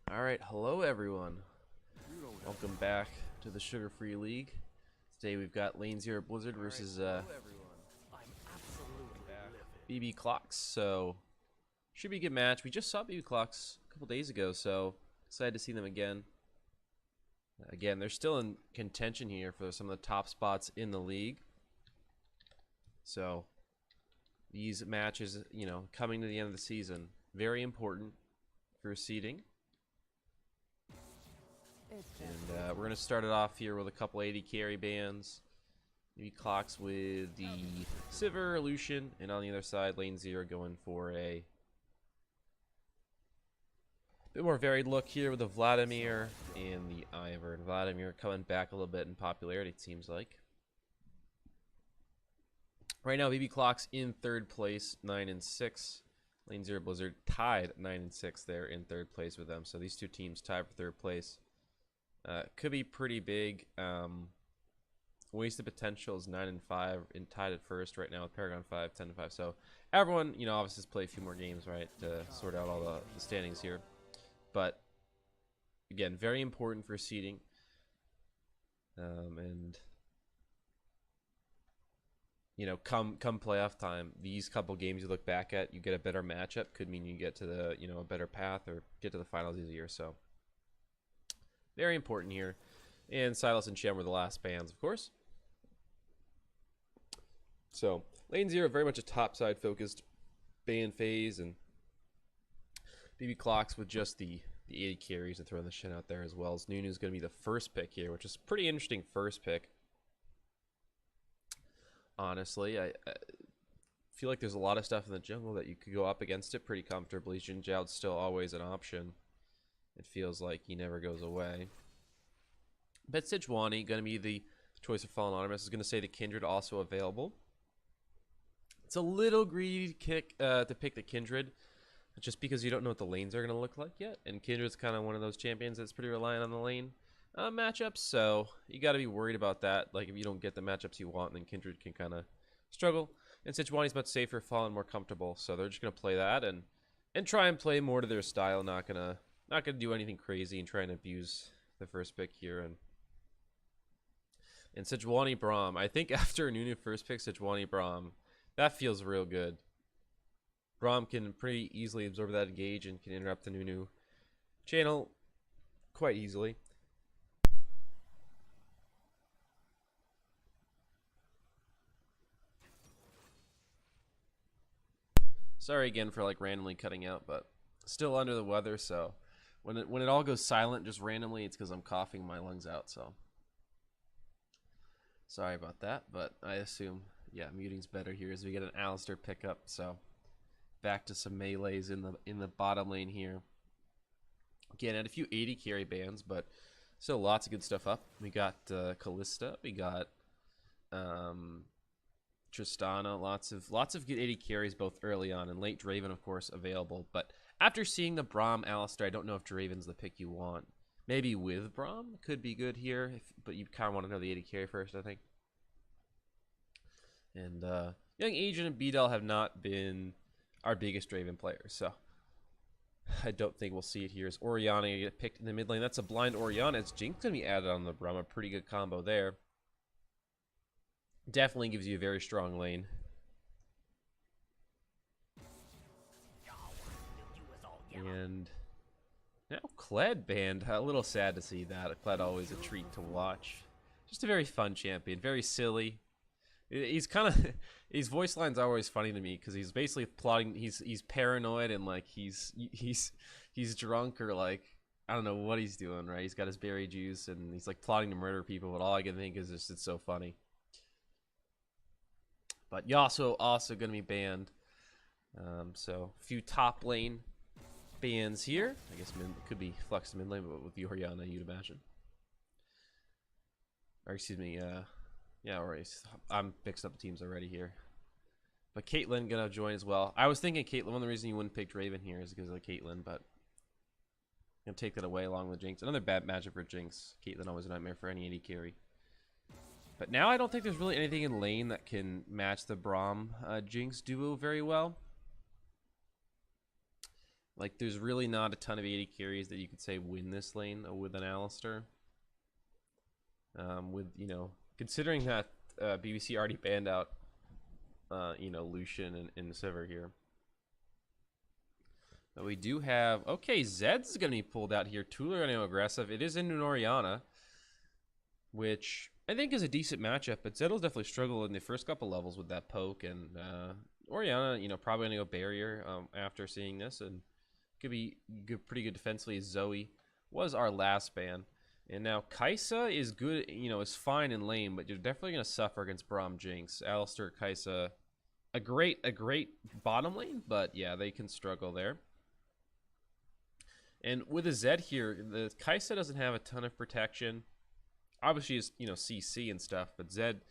Alright, hello everyone. Welcome back to the Sugar Free League. Today we've got LZBLZ versus BB Clocks, so should be a good match. We just saw BB Clocks a couple days ago, so excited to see them again. Again, they're still in contention here for some of the top spots in the league. So these matches, coming to the end of the season, very important for seeding. And we're going to start it off here with a couple 80 carry bands. Maybe Clocks with the Sivir, Lucian, and on the other side, Lane Zero going for a bit more varied look here with the Vladimir and the Ivern. And Vladimir coming back a little bit in popularity, it seems like. Right now, BB Clocks in third place, 9-6. LZBLZ tied 9-6 there in third place with them. So these two teams tied for third place. Could be pretty big. Wasted potential is 9-5 and tied at first right now with Paragon 5, 10-5. So everyone, obviously has played a few more games, right, to sort out all the standings here. But again, very important for seeding. And come playoff time, these couple games you look back at, you get a better matchup. Could mean you get to the a better path or get to the finals easier. So. Very important here. And Silas and Shem were the last bands, of course. So, Lane Zero, very much a topside focused band phase, and BB Clocks with just the 80 carries and throwing the shit out there as well. As Nunu's going to be the first pick here, which is pretty interesting first pick. Honestly, I feel like there's a lot of stuff in the jungle that you could go up against it pretty comfortably. Jin Jiao's still always an option. It feels like he never goes away. But Sejuani, going to be the choice of Fallen Artemis, is going to say the Kindred also available. It's a little greedy to pick the Kindred, just because you don't know what the lanes are going to look like yet. And Kindred's kind of one of those champions that's pretty reliant on the lane matchups, so you got to be worried about that. Like, if you don't get the matchups you want, then Kindred can kind of struggle. And Sejuani's much safer, Fallen more comfortable, so they're just going to play that and try and play more to their style, not gonna do anything crazy and try and abuse the first pick here. And Sejuani Braum, I think after Nunu first pick, Sejuani Braum, that feels real good. Braum can pretty easily absorb that engage and can interrupt the Nunu channel quite easily. Sorry again for randomly cutting out, but still under the weather, so when it all goes silent just randomly, it's because I'm coughing my lungs out. So sorry about that, but I assume muting's better here as we get an Alistair pickup. So back to some melees in the bottom lane here. Again, had a few 80 carry bands, but still lots of good stuff up. We got Callista, we got Tristana, lots of good 80 carries both early on, and late Draven, of course, available. But after seeing the Braum Alistair, I don't know if Draven's the pick you want. Maybe with Braum could be good here, but you kind of want to know the 80 carry first, I think. And Young Agent and Beedle have not been our biggest Draven players, so I don't think we'll see it here. As Orianna get picked in the mid lane, that's a blind Orianna. It's Jinx going to be added on the Braum, a pretty good combo there. Definitely gives you a very strong lane. And now Kled banned. A little sad to see that. Kled always a treat to watch. Just a very fun champion. Very silly. He's kind of his voice lines are always funny to me because he's basically plotting. He's paranoid and he's drunk or I don't know what he's doing. Right? He's got his berry juice and he's plotting to murder people. But all I can think is just it's so funny. But Yasuo also going to be banned. So a few top lane bans here. I guess could be Flux mid lane, but with the Orianna, you'd imagine. Or excuse me, yeah, alright. I'm mixed up the teams already here. But Caitlyn gonna join as well. I was thinking Caitlyn. One of the reasons you wouldn't pick Draven here is because of Caitlyn, but I'm gonna take that away along with Jinx. Another bad matchup for Jinx. Caitlyn always a nightmare for any 80 carry. But now I don't think there's really anything in lane that can match the Braum Jinx duo very well. Like, there's really not a ton of 80 carries that you could say win this lane with an Alistair. With, you know, considering that BBC already banned out, you know, Lucian and Sivir here. But we do have, okay, Zed's going to be pulled out here. Tula going to go aggressive. It is into Orianna, which I think is a decent matchup, but Zed will definitely struggle in the first couple levels with that poke, and Orianna, you know, probably going to go barrier after seeing this, and could be good, pretty good defensively. Zoe was our last ban, and now Kai'Sa is good, you know, is fine in lane, but you're definitely going to suffer against Braum Jinx. Alistar, Kai'Sa, a great bottom lane, but yeah, they can struggle there. And with a Zed here, the Kai'Sa doesn't have a ton of protection. Obviously, it's, you know, CC and stuff, but Zed,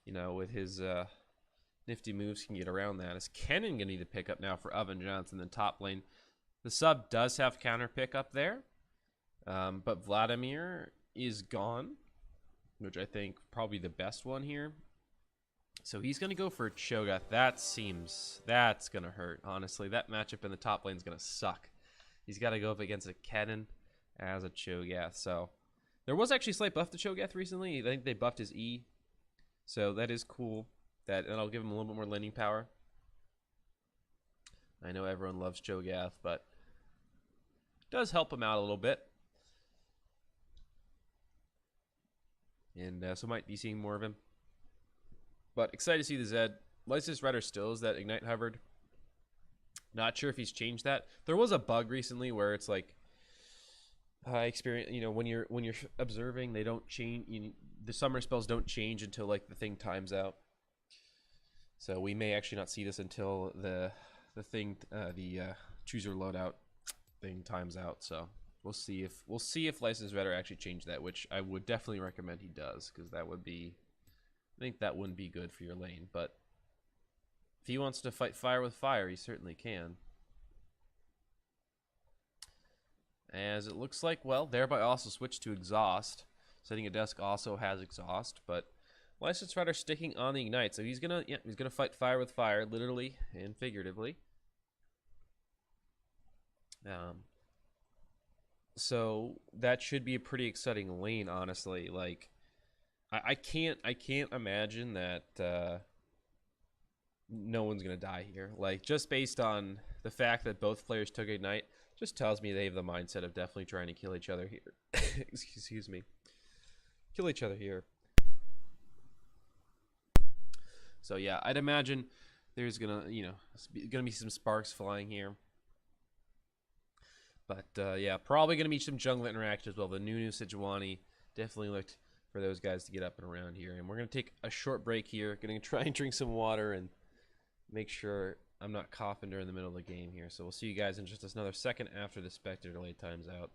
you know, with his nifty moves can get around that. Is Kennen going to need to pick up now for Oven Johnson in top lane? The sub does have counter pickup there, but Vladimir is gone, which I think probably the best one here. So he's going to go for Cho'Gath. That's going to hurt, honestly. That matchup in the top lane is going to suck. He's got to go up against a Kennen as a Cho'Gath. So there was actually a slight buff to Cho'Gath recently. I think they buffed his E. So that is cool. That'll give him a little bit more laning power. I know everyone loves Cho'Gath, but it does help him out a little bit. And so might be seeing more of him. But excited to see the Zed. Licensed Rider still is that Ignite Hovered. Not sure if he's changed that. There was a bug recently where it's like experience, you know, when you're observing, they don't change. The summer spells don't change until like the thing times out. So we may actually not see this until the choose your loadout thing times out. So we'll see if Licensed Rider actually changed that, which I would definitely recommend he does, because that would be, I think that wouldn't be good for your lane. But if he wants to fight fire with fire, he certainly can. As it looks like, well, thereby also switched to Exhaust. Setting a Desk also has Exhaust, but Licensed Rider sticking on the Ignite. So he's gonna fight fire with fire, literally and figuratively. So that should be a pretty exciting lane, honestly. Like, I can't imagine that no one's gonna die here. Like, just based on the fact that both players took Ignite, just tells me they have the mindset of definitely trying to kill each other here. Excuse me. Kill each other here. So yeah, I'd imagine there's gonna be some sparks flying here. But yeah, probably gonna be some jungle interaction as well. The Nunu Sejuani definitely looked for those guys to get up and around here. And we're gonna take a short break here. Gonna try and drink some water and make sure I'm not coughing during the middle of the game here. So we'll see you guys in just another second after the Spectre delay times out.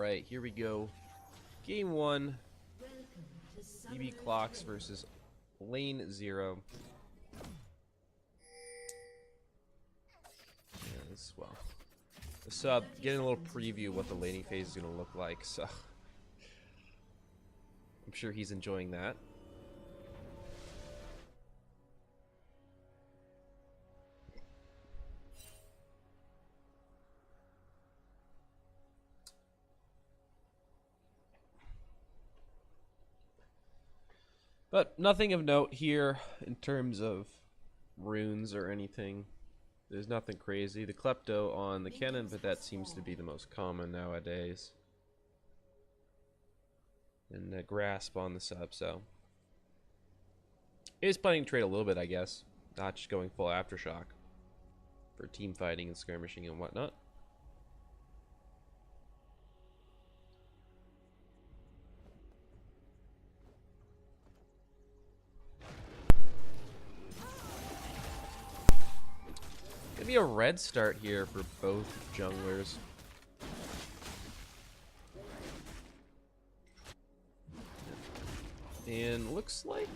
Alright, here we go. Game 1. EB Clocks versus Lane 0. Yeah, this, well, the sub, getting a little preview of what the laning phase is going to look like, so I'm sure he's enjoying that. But nothing of note here in terms of runes or anything. There's nothing crazy. The Klepto on the cannon, but that seems to be the most common nowadays. And the Grasp on the sub, so. He is planning to trade a little bit, I guess. Not just going full Aftershock for team fighting and skirmishing and whatnot. Gonna be a red start here for both junglers. And looks like,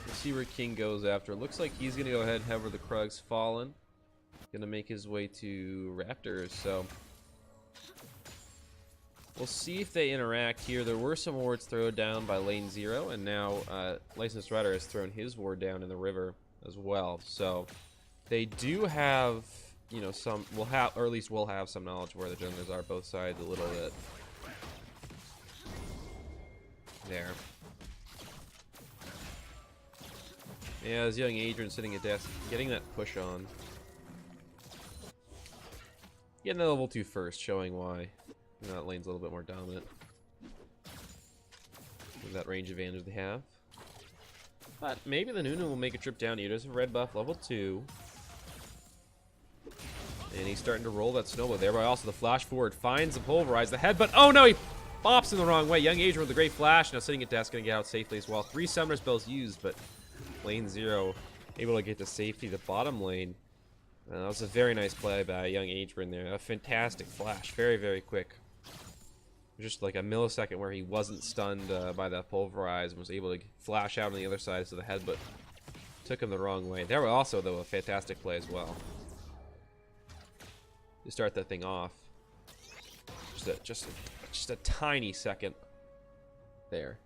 we'll see where King goes after. Looks like he's gonna go ahead and have where the Krug's fallen. Gonna make his way to Raptors, so we'll see if they interact here. There were some wards thrown down by Lane 0, and now Licensed Rider has thrown his ward down in the river as well. So they do have, you know, some, will have, or at least will have some knowledge of where the junglers are, both sides a little bit. There. Yeah, as young Adrian sitting at desk, getting that push on. Getting the level 2 first, showing why. You know, that lane's a little bit more dominant. With that range advantage they have. But maybe the Nunu will make a trip down here. There's a red buff, level 2. And he's starting to roll that snowball there, but also the flash forward finds the pulverize, the headbutt. Oh no, he bops in the wrong way. Young Adrian with the great flash, now sitting at desk, gonna get out safely as well. 3 summoner spells used, but Lane 0 able to get to safety the bottom lane. That was a very nice play by young Adrian there. A fantastic flash, very, very quick. Just like a millisecond where he wasn't stunned by that pulverize and was able to flash out on the other side, so the headbutt took him the wrong way. There was also, though, a fantastic play as well to start that thing off. Just a tiny second there.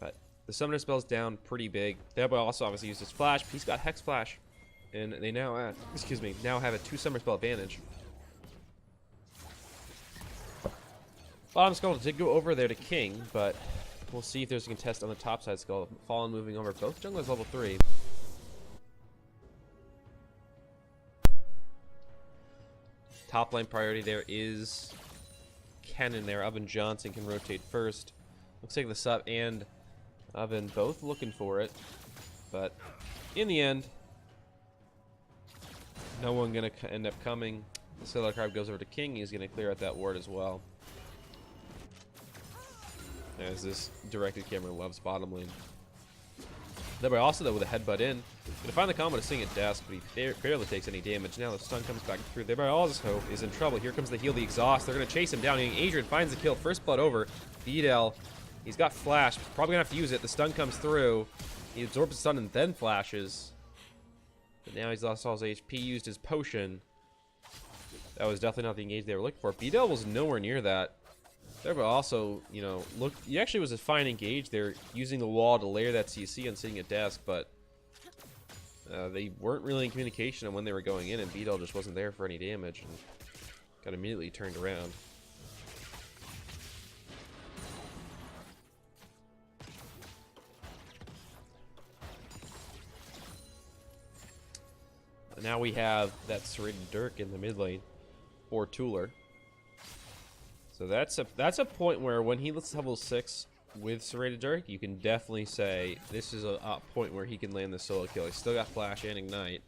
But the summoner spell's down pretty big. That boy also obviously used his flash. He's got Hex Flash, and they now now have a 2 summoner spell advantage. Bottom skull did go over there to King, but we'll see if there's a contest on the top side skull. Fallen moving over. Both junglers level 3. Top lane priority there is Cannon there. Oven Johnson can rotate first. Looks like the sub and Oven both looking for it. But in the end, no one going to end up coming. The Solar Card goes over to King. He's going to clear out that ward as well. As this directed camera loves bottom lane. That way also, though, with a headbutt in, gonna find the combo to sing at desk, but he barely takes any damage. Now the stun comes back through. Thereby also is in trouble. Here comes the heal, the exhaust. They're gonna chase him down. Adrian finds the kill. First blood over. Videl, he's got flash. Probably gonna have to use it. The stun comes through. He absorbs the stun and then flashes. But now he's lost all his HP. Used his potion. That was definitely not the engage they were looking for. Videl was nowhere near that. There, but also, you know, look, he actually was a fine engage there, using the wall to layer that CC and sitting at desk, but they weren't really in communication on when they were going in, and Beetle just wasn't there for any damage, and got immediately turned around. And now we have that Serrated Dirk in the mid lane, or Tooler. So that's a point where when he lets level 6 with Serrated Dirk, you can definitely say this is a point where he can land the solo kill. He's still got Flash and Ignite.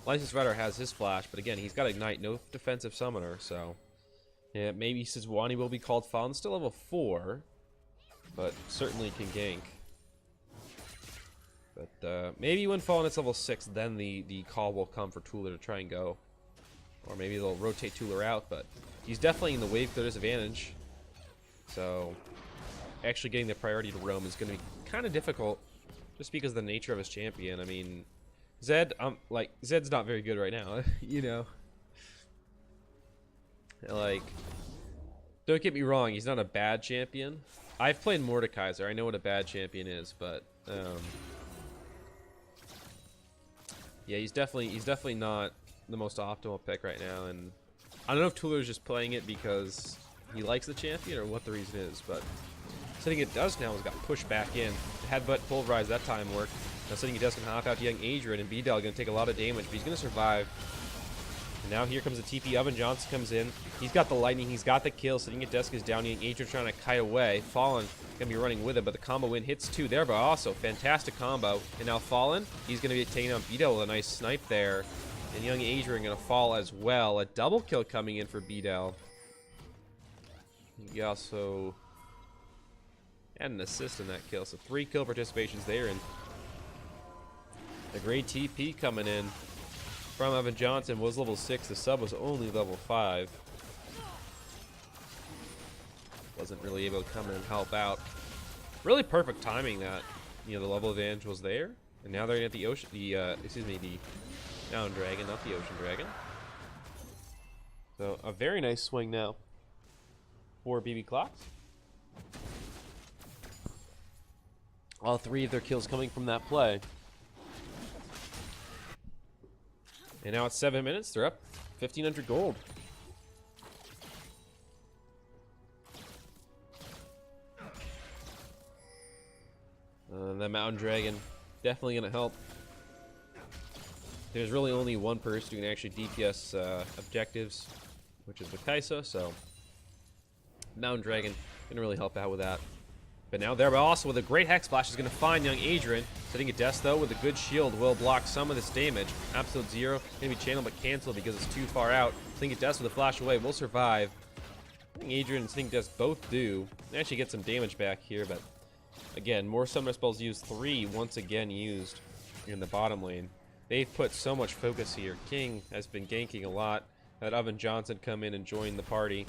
Licensed Rider has his Flash, but again, he's got Ignite, no defensive summoner, so yeah, maybe Sejuani will be called Fallen. Still level 4, but certainly can gank. But maybe when Fallen is level 6, then the call will come for Tooler to try and go Or maybe they'll rotate Tooler out, but he's definitely in the wave clear disadvantage. So actually getting the priority to roam is going to be kind of difficult just because of the nature of his champion. I mean, Zed, like, Zed's not very good right now, you know? Like, don't get me wrong, he's not a bad champion. I've played Mordekaiser, I know what a bad champion is, but, yeah, he's definitely not the most optimal pick right now, and I don't know if Tooler's just playing it because he likes the champion or what the reason is, but something it does now is got pushed back in. Headbutt pulverize that time worked. Now something it does can hop out to young Adrian, and B-Del gonna take a lot of damage, but he's gonna survive. And now here comes the TP. Oven Johnson comes in. He's got the lightning, he's got the kill. Sitting at desk is down. Young Adrian trying to kite away. Fallen gonna be running with him, but the combo win hits two there, but also fantastic combo. And now Fallen, he's gonna be taking out B-Del with a nice snipe there. And young Adrian gonna fall as well. A double kill coming in for B-Del. He also had an assist in that kill, so 3 kill participations there, and the great TP coming in from Evan Johnson was level 6. The sub was only level 5. Wasn't really able to come in and help out. Really perfect timing that, you know, the level advantage was there, and now they're gonna get the ocean, the Mountain Dragon, not the Ocean Dragon. So a very nice swing now for BB Clocks. All 3 of their kills coming from that play. And now it's 7 minutes. They're up 1,500 gold. That Mountain Dragon definitely going to help. There's really only one person who can actually DPS objectives, which is with Kaisa, so Mountain Dragon going to really help out with that. But now there, but also with a great Hex Splash is going to find young Adrian. Sitting at desk though with a good shield will block some of this damage. Absolute Zero going to be channeled but canceled because it's too far out. Sitting at desk with a flash away will survive. I think Adrian and Sitting at desk both do. They actually get some damage back here, but again, more summoner spells used. 3 once again used in the bottom lane. They've put so much focus here. King has been ganking a lot. Had Oven Johnson come in and join the party.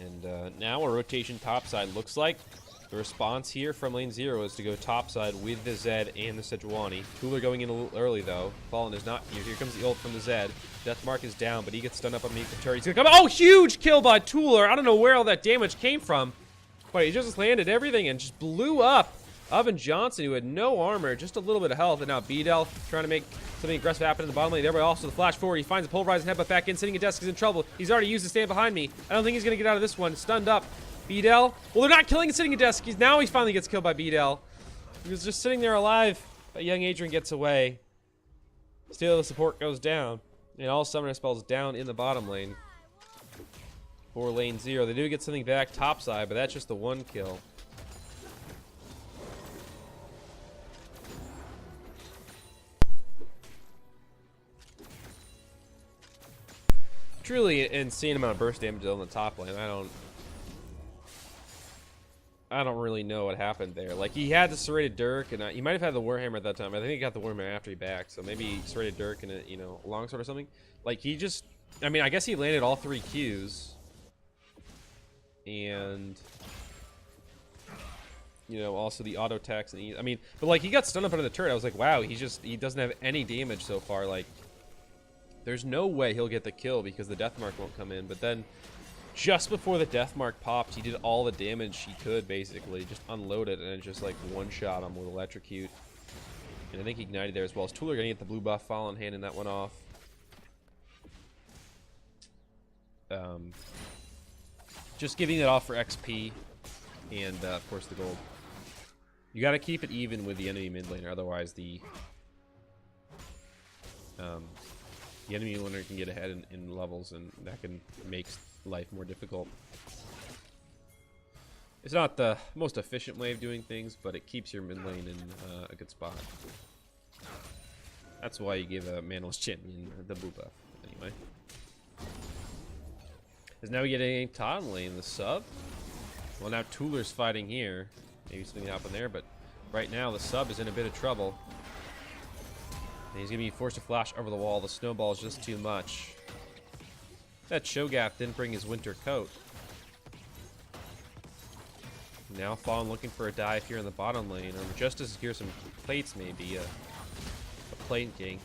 And now a rotation topside. Looks like the response here from lane 0 is to go topside with the Zed and the Sejuani. Cooler going in a little early though. Fallen is not here. Here comes the ult from the Zed. Deathmark is down, but he gets stunned up underneath the turret. He's gonna come. Oh, huge kill by Tooler. I don't know where all that damage came from, but he just landed everything and just blew up Oven Johnson, who had no armor, just a little bit of health. And now B-Del trying to make something aggressive happen in the bottom lane. There, but also the flash forward. He finds the pulverizing headbutt back in. Sitting at desk is in trouble. He's already used the stand behind me. I don't think he's going to get out of this one. Stunned up. B-Del. Well, they're not killing and sitting at desk. Now he finally gets killed by B-Del. He was just sitting there alive. But young Adrian gets away. Still, the support goes down. And all summoner spells down in the bottom lane. For lane 0. They do get something back topside, but that's just the 1 kill. Truly insane amount of burst damage on the top lane. I don't really know what happened there. Like, he had the serrated Dirk, and he might have had the Warhammer at that time. I think he got the Warhammer after he backed, so maybe serrated Dirk and a, you know, a longsword or something. Like, he just, I mean, I guess he landed all 3 Qs, and you know, also the auto attacks, and I mean, but like, he got stunned up under the turret. I was like, wow, he doesn't have any damage so far. Like, there's no way he'll get the kill because the death mark won't come in. But then, just before the death mark popped, he did all the damage he could, basically. Just unloaded, and it just, like, one-shot him with Electrocute. And I think he ignited there as well. As Tooler gonna get the blue buff, Fallen handing that one off. Just giving it off for XP, and, of course, the gold. You gotta keep it even with the enemy mid laner, otherwise the enemy laner can get ahead in levels, and that can make life more difficult. It's not the most efficient way of doing things, but it keeps your mid lane in a good spot. That's why you give a Manaless champion the blue buff, anyway. Is now we get a top lane, the sub. Well, now Tooler's fighting here. Maybe something happened there, but right now the sub is in a bit of trouble. And he's gonna be forced to flash over the wall. The snowball is just too much. That Cho'Gath didn't bring his winter coat. Now Fallen looking for a dive here in the bottom lane, or just to secure some plates maybe. A plate gank.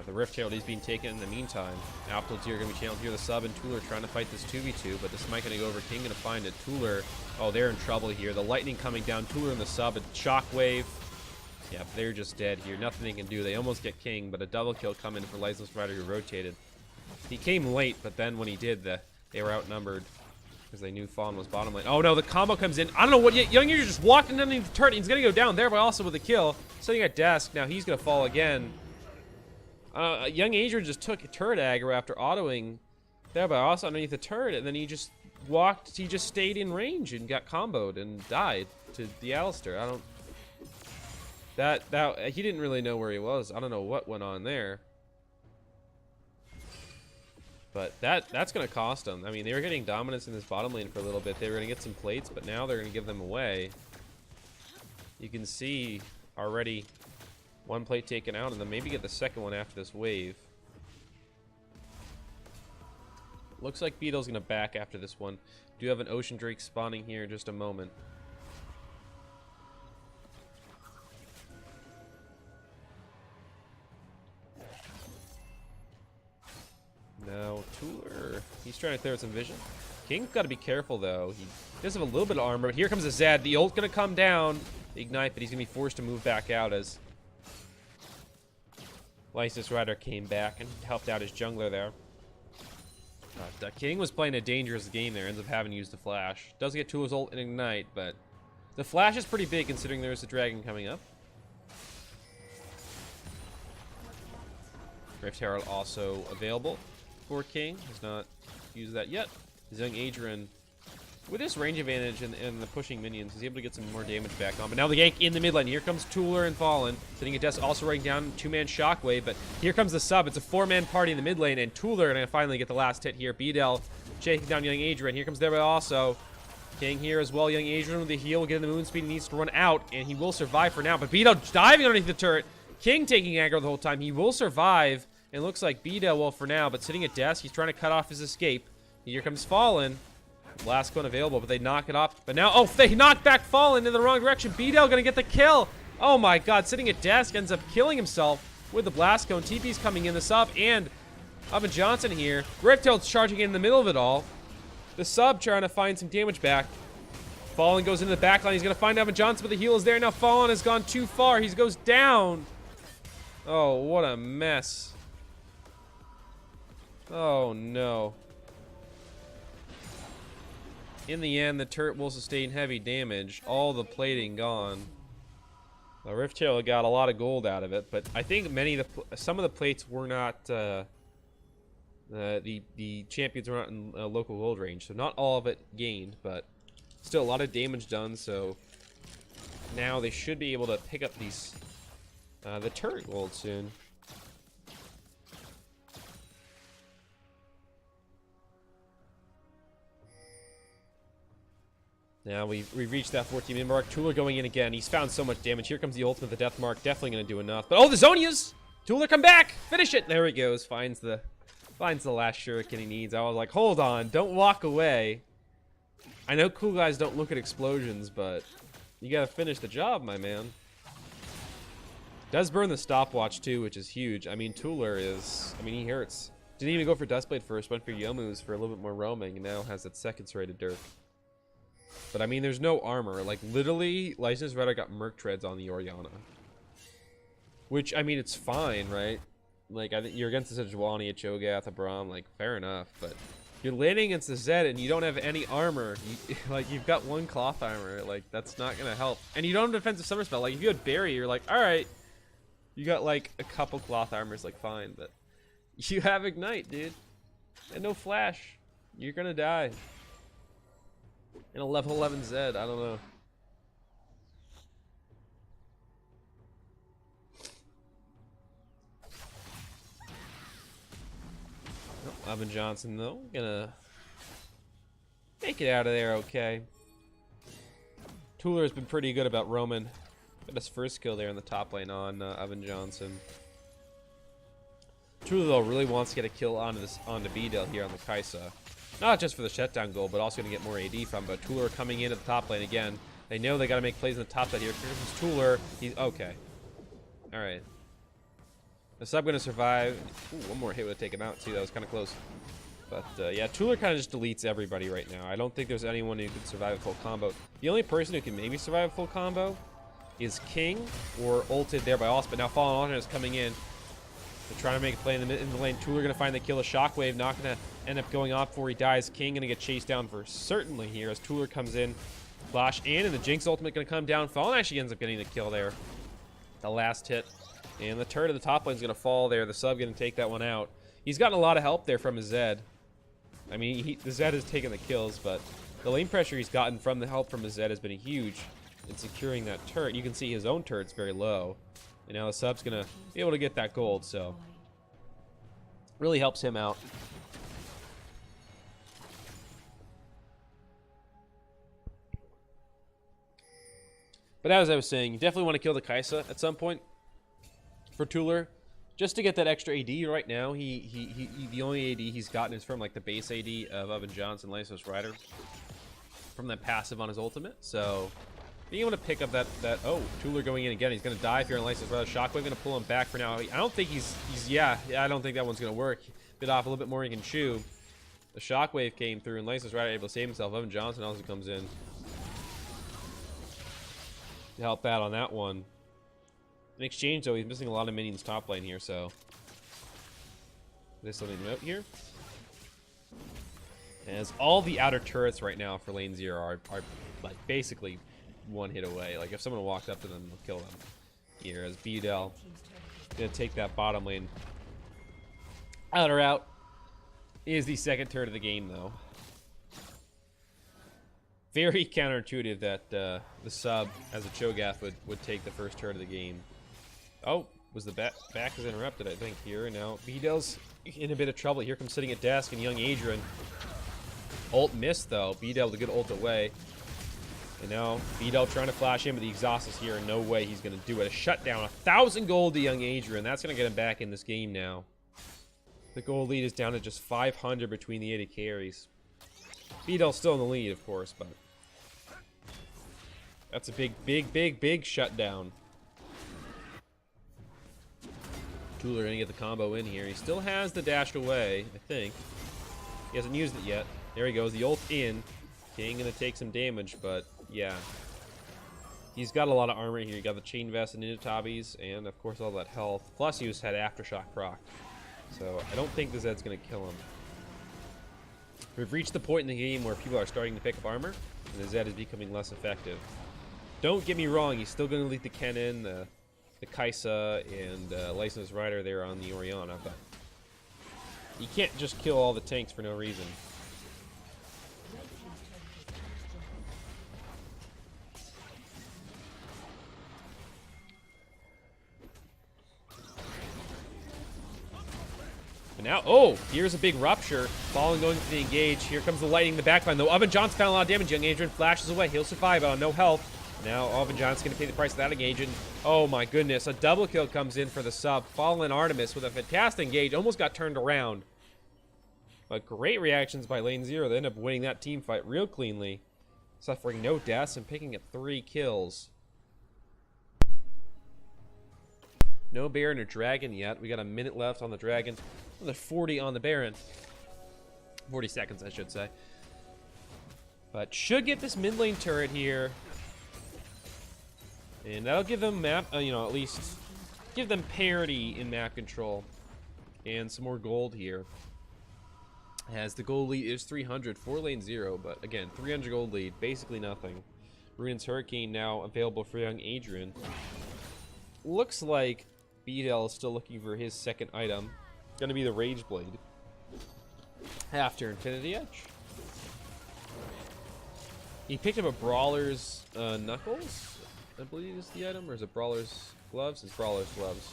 The Rift Herald is being taken in the meantime. Apple's here going to be channeled here. The sub and Tooler trying to fight this 2v2, but this might going to go over. King going to find it. Tooler, oh, they're in trouble here. The lightning coming down. Tooler in the sub, a shockwave. Yeah, they're just dead here. Nothing they can do. They almost get King, but a double kill coming for License Rider who rotated. He came late, but then when he did, they were outnumbered because they knew Fawn was bottom lane. Oh no, the combo comes in. I don't know what. Young Eater just walked in underneath the turret. He's going to go down there, but also with a kill. Sitting at desk. Now he's going to fall again. Young Adrian just took a turret aggro after autoing there, but also underneath the turret, and then he just walked, he just stayed in range and got comboed and died to the Alistair. I don't... That he didn't really know where he was. I don't know what went on there. But that's going to cost them. I mean, they were getting dominance in this bottom lane for a little bit. They were going to get some plates, but now they're going to give them away. You can see already... one plate taken out, and then maybe get the second one after this wave. Looks like Beetle's gonna back after this one. Do have an Ocean Drake spawning here in just a moment. Now, Tooler, he's trying to clear some vision. King's got to be careful, though. He does have a little bit of armor, but here comes a Zed. The ult gonna come down, ignite, but he's gonna be forced to move back out as License Rider came back and helped out his jungler there. King was playing a dangerous game there, ends up having to use the flash. Does get Tooler's ult and ignite, but the flash is pretty big considering there's a dragon coming up. Rift Herald also available for King. Has not used that yet. His Young Adrian, with his range advantage and the pushing minions, is able to get some more damage back on. But now the gank in the mid lane. Here comes Tooler and Fallen. Sitting at desk, also writing down two-man Shockwave. But here comes the sub. It's a four-man party in the mid lane. And Tooler going to finally get the last hit here. Beedel shaking down Young Adrian. Here comes Deborah also. King here as well. Young Adrian with the heal. Getting the moon speed. He needs to run out. And he will survive for now. But Beedel diving underneath the turret. King taking aggro the whole time. He will survive. And looks like Beedel will for now. But sitting at desk, he's trying to cut off his escape. Here comes Fallen. Last one available, but they knock it off. But now, oh, they knock back Fallen in the wrong direction. Beedel gonna get the kill. Oh my god, sitting at desk, ends up killing himself with the blast cone. TP's coming in, the sub, and Oven Johnson here. Riptail's charging in the middle of it all. The sub trying to find some damage back. Fallen goes into the back line. He's gonna find Oven Johnson, but the heal is there. Now Fallen has gone too far. He goes down. Oh, what a mess. Oh no. In the end, the turret will sustain heavy damage. All the plating gone. The Rift Tail got a lot of gold out of it, but I think some of the plates were not the champions were not in local gold range, so not all of it gained, but still a lot of damage done. So now they should be able to pick up these the turret gold soon. Now we've reached that 14-minute mark. Tooler going in again. He's found so much damage. Here comes the ultimate, the death mark. Definitely going to do enough. But oh, the Zonias! Tooler, come back! Finish it! There he goes. Finds the last shuriken he needs. I was like, hold on. Don't walk away. I know cool guys don't look at explosions, but you got to finish the job, my man. Does burn the stopwatch, too, which is huge. I mean, Tooler is... I mean, he hurts. Didn't even go for Dustblade first. Went for Yomu's for a little bit more roaming, and now has that second rated Dirk. But I mean, there's no armor. Like, literally, License Rider got Merc Treads on the Orianna. Which, I mean, it's fine, right? Like, I think you're against the Sejuani, a Cho'Gath, a Braum, like, fair enough. But you're landing against the Zed and you don't have any armor. Like, you've got one cloth armor. Like, that's not going to help. And you don't have defensive summer spell. Like, if you had Barry, you're like, alright. You got, like, a couple cloth armors, like, fine. But you have Ignite, dude. And no Flash. You're going to die. In a level 11 Zed, I don't know. Oh, Oven Johnson, though, gonna make it out of there okay. Tooler has been pretty good about roaming Got his first kill there in the top lane on Evan Johnson. Tula though really wants to get a kill onto BDL here on the Kai'Sa. Not just for the shutdown goal, but also going to get more AD from. But Tula coming into the top lane again. They know they got to make plays in the top side here. Here comes Tula. He's okay. All right. The sub going to survive. Ooh, one more hit would have taken him out too. That was kind of close. But yeah, Tula kind of just deletes everybody right now. I don't think there's anyone who could survive a full combo. The only person who can maybe survive a full combo is King or ulted there by Osp. But now Fallen Alternate is coming in. They're trying to make a play in the lane. Tula going to find the kill. A Shockwave not going to end up going off before he dies. King going to get chased down for certainly here as Tula comes in. Flash in, and the Jinx ultimate going to come down. Fallen actually ends up getting the kill there. The last hit. And the turret of the top lane is going to fall there. The sub going to take that one out. He's gotten a lot of help there from his Zed. I mean, the Zed has taken the kills, but the lane pressure he's gotten from the help from his Zed has been huge in securing that turret. You can see his own turret's very low. And now the sub's going to be able to get that gold, so really helps him out. But as I was saying, you definitely want to kill the Kai'Sa at some point for Tula, just to get that extra AD. Right now, the only AD he's gotten is from like the base AD of Evan Johnson, Lysos Rider, from that passive on his ultimate. So being able to pick up that oh, Tula going in again. He's going to die if you're on Lysos Rider. Shockwave going to pull him back for now. I don't think yeah, I don't think that one's going to work. Bit off a little bit more he can chew. The Shockwave came through and Lysos Rider able to save himself. Evan Johnson also comes in to help out on that one. In exchange, though, he's missing a lot of minions top lane here, so there's something to note here. As all the outer turrets right now for lane 0 are like basically one hit away. Like if someone walks up to them, they'll kill them. Here as BDL gonna take that bottom lane outer out. Is the second turret of the game though. Very counterintuitive that the sub as a Cho'Gath would take the first turret of the game. Oh, was the back is interrupted, I think, here. Now BDL's in a bit of trouble. Here comes sitting at desk and young Adrian. Ult missed though. BDL with a good ult away. And now BDL trying to flash in, but the exhaust is here, and no way he's going to do it. A shutdown, 1,000 gold to young Adrian. That's going to get him back in this game now. The gold lead is down to just 500 between the 80 carries. BDL's still in the lead, of course, but that's a big shutdown. Tula going to get the combo in here. He still has the dash away, I think. He hasn't used it yet. There he goes, the ult in. King going to take some damage, but yeah. He's got a lot of armor here. You got the chain vest and Ninatabis, and of course all that health. Plus he just had Aftershock proc. So I don't think the Zed's going to kill him. We've reached the point in the game where people are starting to pick up armor, and the Zed is becoming less effective. Don't get me wrong, he's still going to lead the Kennen, the Kai'Sa, and Lysos Rider there on the Orianna, but you can't just kill all the tanks for no reason. And now, oh, here's a big rupture. Fallen going to the engage. Here comes the lightning in the backline, though. Evan Johnson found a lot of damage. Young Adrian flashes away. He'll survive on no health. Now, Evan Johnson's going to pay the price of that engage. And, oh, my goodness. A double kill comes in for the sub. Fallen Artemis with a fantastic engage. Almost got turned around. But great reactions by lane 0. They end up winning that team fight real cleanly. Suffering no deaths and picking up 3 kills. No Baron or Dragon yet. We got a minute left on the Dragon. Another 40 on the Baron. 40 seconds, I should say. But should get this mid lane turret here. And that'll give them map, at least give them parity in map control. And some more gold here. As the gold lead is 300 for lane 0. But again, 300 gold lead. Basically nothing. Ruin's Hurricane now available for young Adrian. Looks like BDL is still looking for his second item. Gonna be the Rage Blade after Infinity Edge. He picked up a Brawler's Knuckles, I believe is the item, or is it Brawler's Gloves? It's Brawler's Gloves.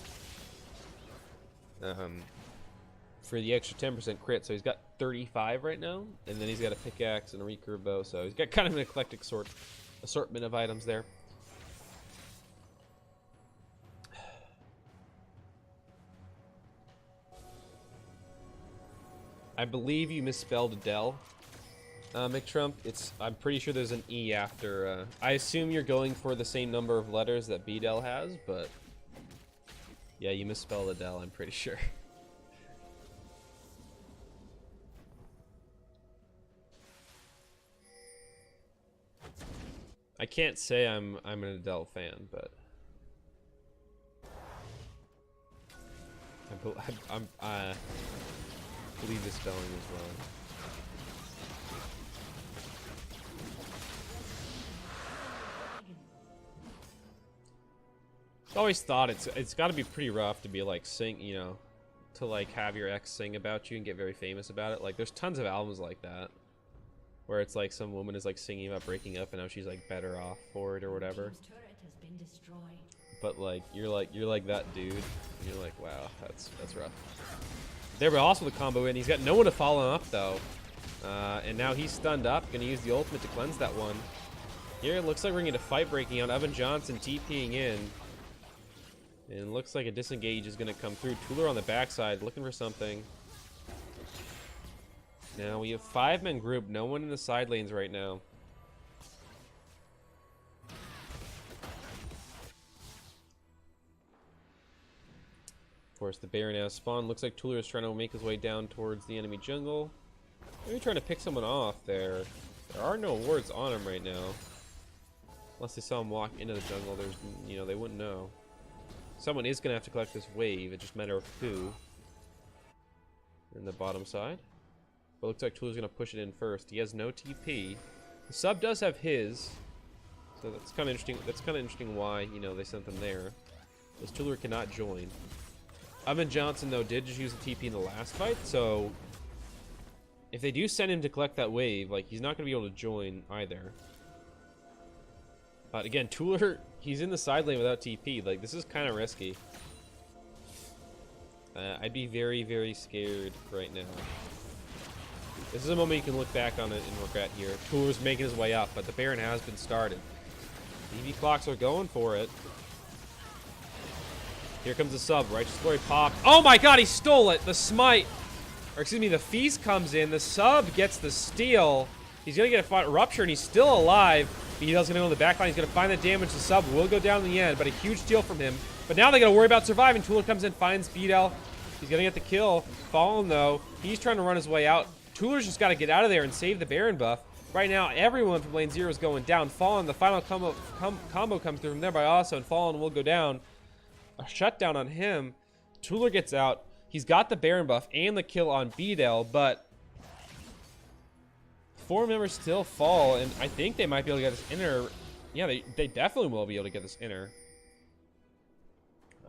For the extra 10% crit, so he's got 35 right now, and then he's got a pickaxe and a recurve bow, so he's got kind of an eclectic assortment of items there. I believe you misspelled Dell, McTrump. I'm pretty sure there's an E after. I assume you're going for the same number of letters that BDel has, but yeah, you misspelled Adele, I'm pretty sure. I can't say I'm an Adele fan, but I believe the spelling is wrong. I always thought it's got to be pretty rough to be like to like have your ex sing about you and get very famous about it. Like there's tons of albums like that where it's like some woman is like singing about breaking up and now she's like better off for it or whatever. But like you're like that dude. And you're like, wow, that's rough. There, but also the combo in. He's got no one to follow him up though, and now he's stunned up. Gonna use the ultimate to cleanse that one. Here it looks like we're gonna get a fight breaking out. Evan Johnson TPing in. And it looks like a disengage is going to come through. Tuller on the backside, looking for something. Now we have 5-man group. No one in the side lanes right now. Of course, the Baron has spawned. Looks like Tuller is trying to make his way down towards the enemy jungle. Maybe trying to pick someone off there. There are no wards on him right now. Unless they saw him walk into the jungle, there's, they wouldn't know. Someone is going to have to collect this wave. It's just a matter of who. In the bottom side. But it looks like Tuller's going to push it in first. He has no TP. The sub does have his. So that's kind of interesting. That's kind of interesting why, they sent them there. Because Tuller cannot join. Evan Johnson, though, did just use the TP in the last fight. So if they do send him to collect that wave, like, he's not going to be able to join either. But again, Tuller, he's in the side lane without TP. Like, this is kind of risky. I'd be very, very scared right now. This is a moment you can look back on it and regret here. Tuller's making his way up, but the Baron has been started. EV clocks are going for it. Here comes the sub. Righteous Glory popped. Oh my god, he stole it! The smite! Or excuse me, the feast comes in. The sub gets the steal. He's going to get a rupture, and he's still alive. Bedel's going to go in the back line. He's going to find the damage. The sub will go down in the end, but a huge steal from him. But now they got to worry about surviving. Tuller comes in, finds Bedel. He's going to get the kill. Fallen, though. He's trying to run his way out. Tuller's just got to get out of there and save the Baron buff. Right now, everyone from lane 0 is going down. Fallen, the final combo comes through from there by also, and Fallen will go down. A shutdown on him. Tuller gets out. He's got the Baron buff and the kill on Bedel, but 4 members still fall, and I think they might be able to get this inner. Yeah, they definitely will be able to get this inner.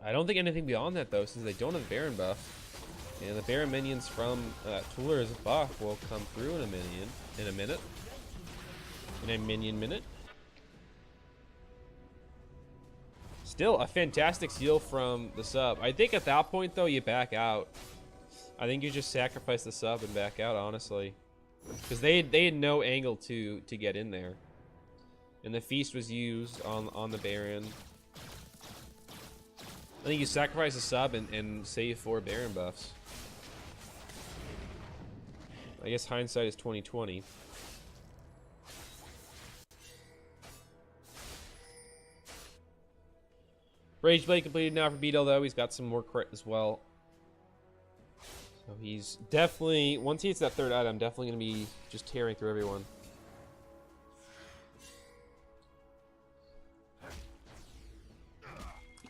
I don't think anything beyond that, though, since they don't have the Baron buff. And the Baron minions from Tuller's buff will come through in a minute. In a minion minute. Still a fantastic steal from the sub. I think at that point, though, you back out. I think you just sacrifice the sub and back out, honestly. Because they had no angle to get in there. And the feast was used on the Baron. I think you sacrifice the sub and save 4 Baron buffs. I guess hindsight is 20/20. Rage Blade completed now for Bedel, though. He's got some more crit as well. So he's definitely, once he hits that 3rd item, definitely going to be just tearing through everyone.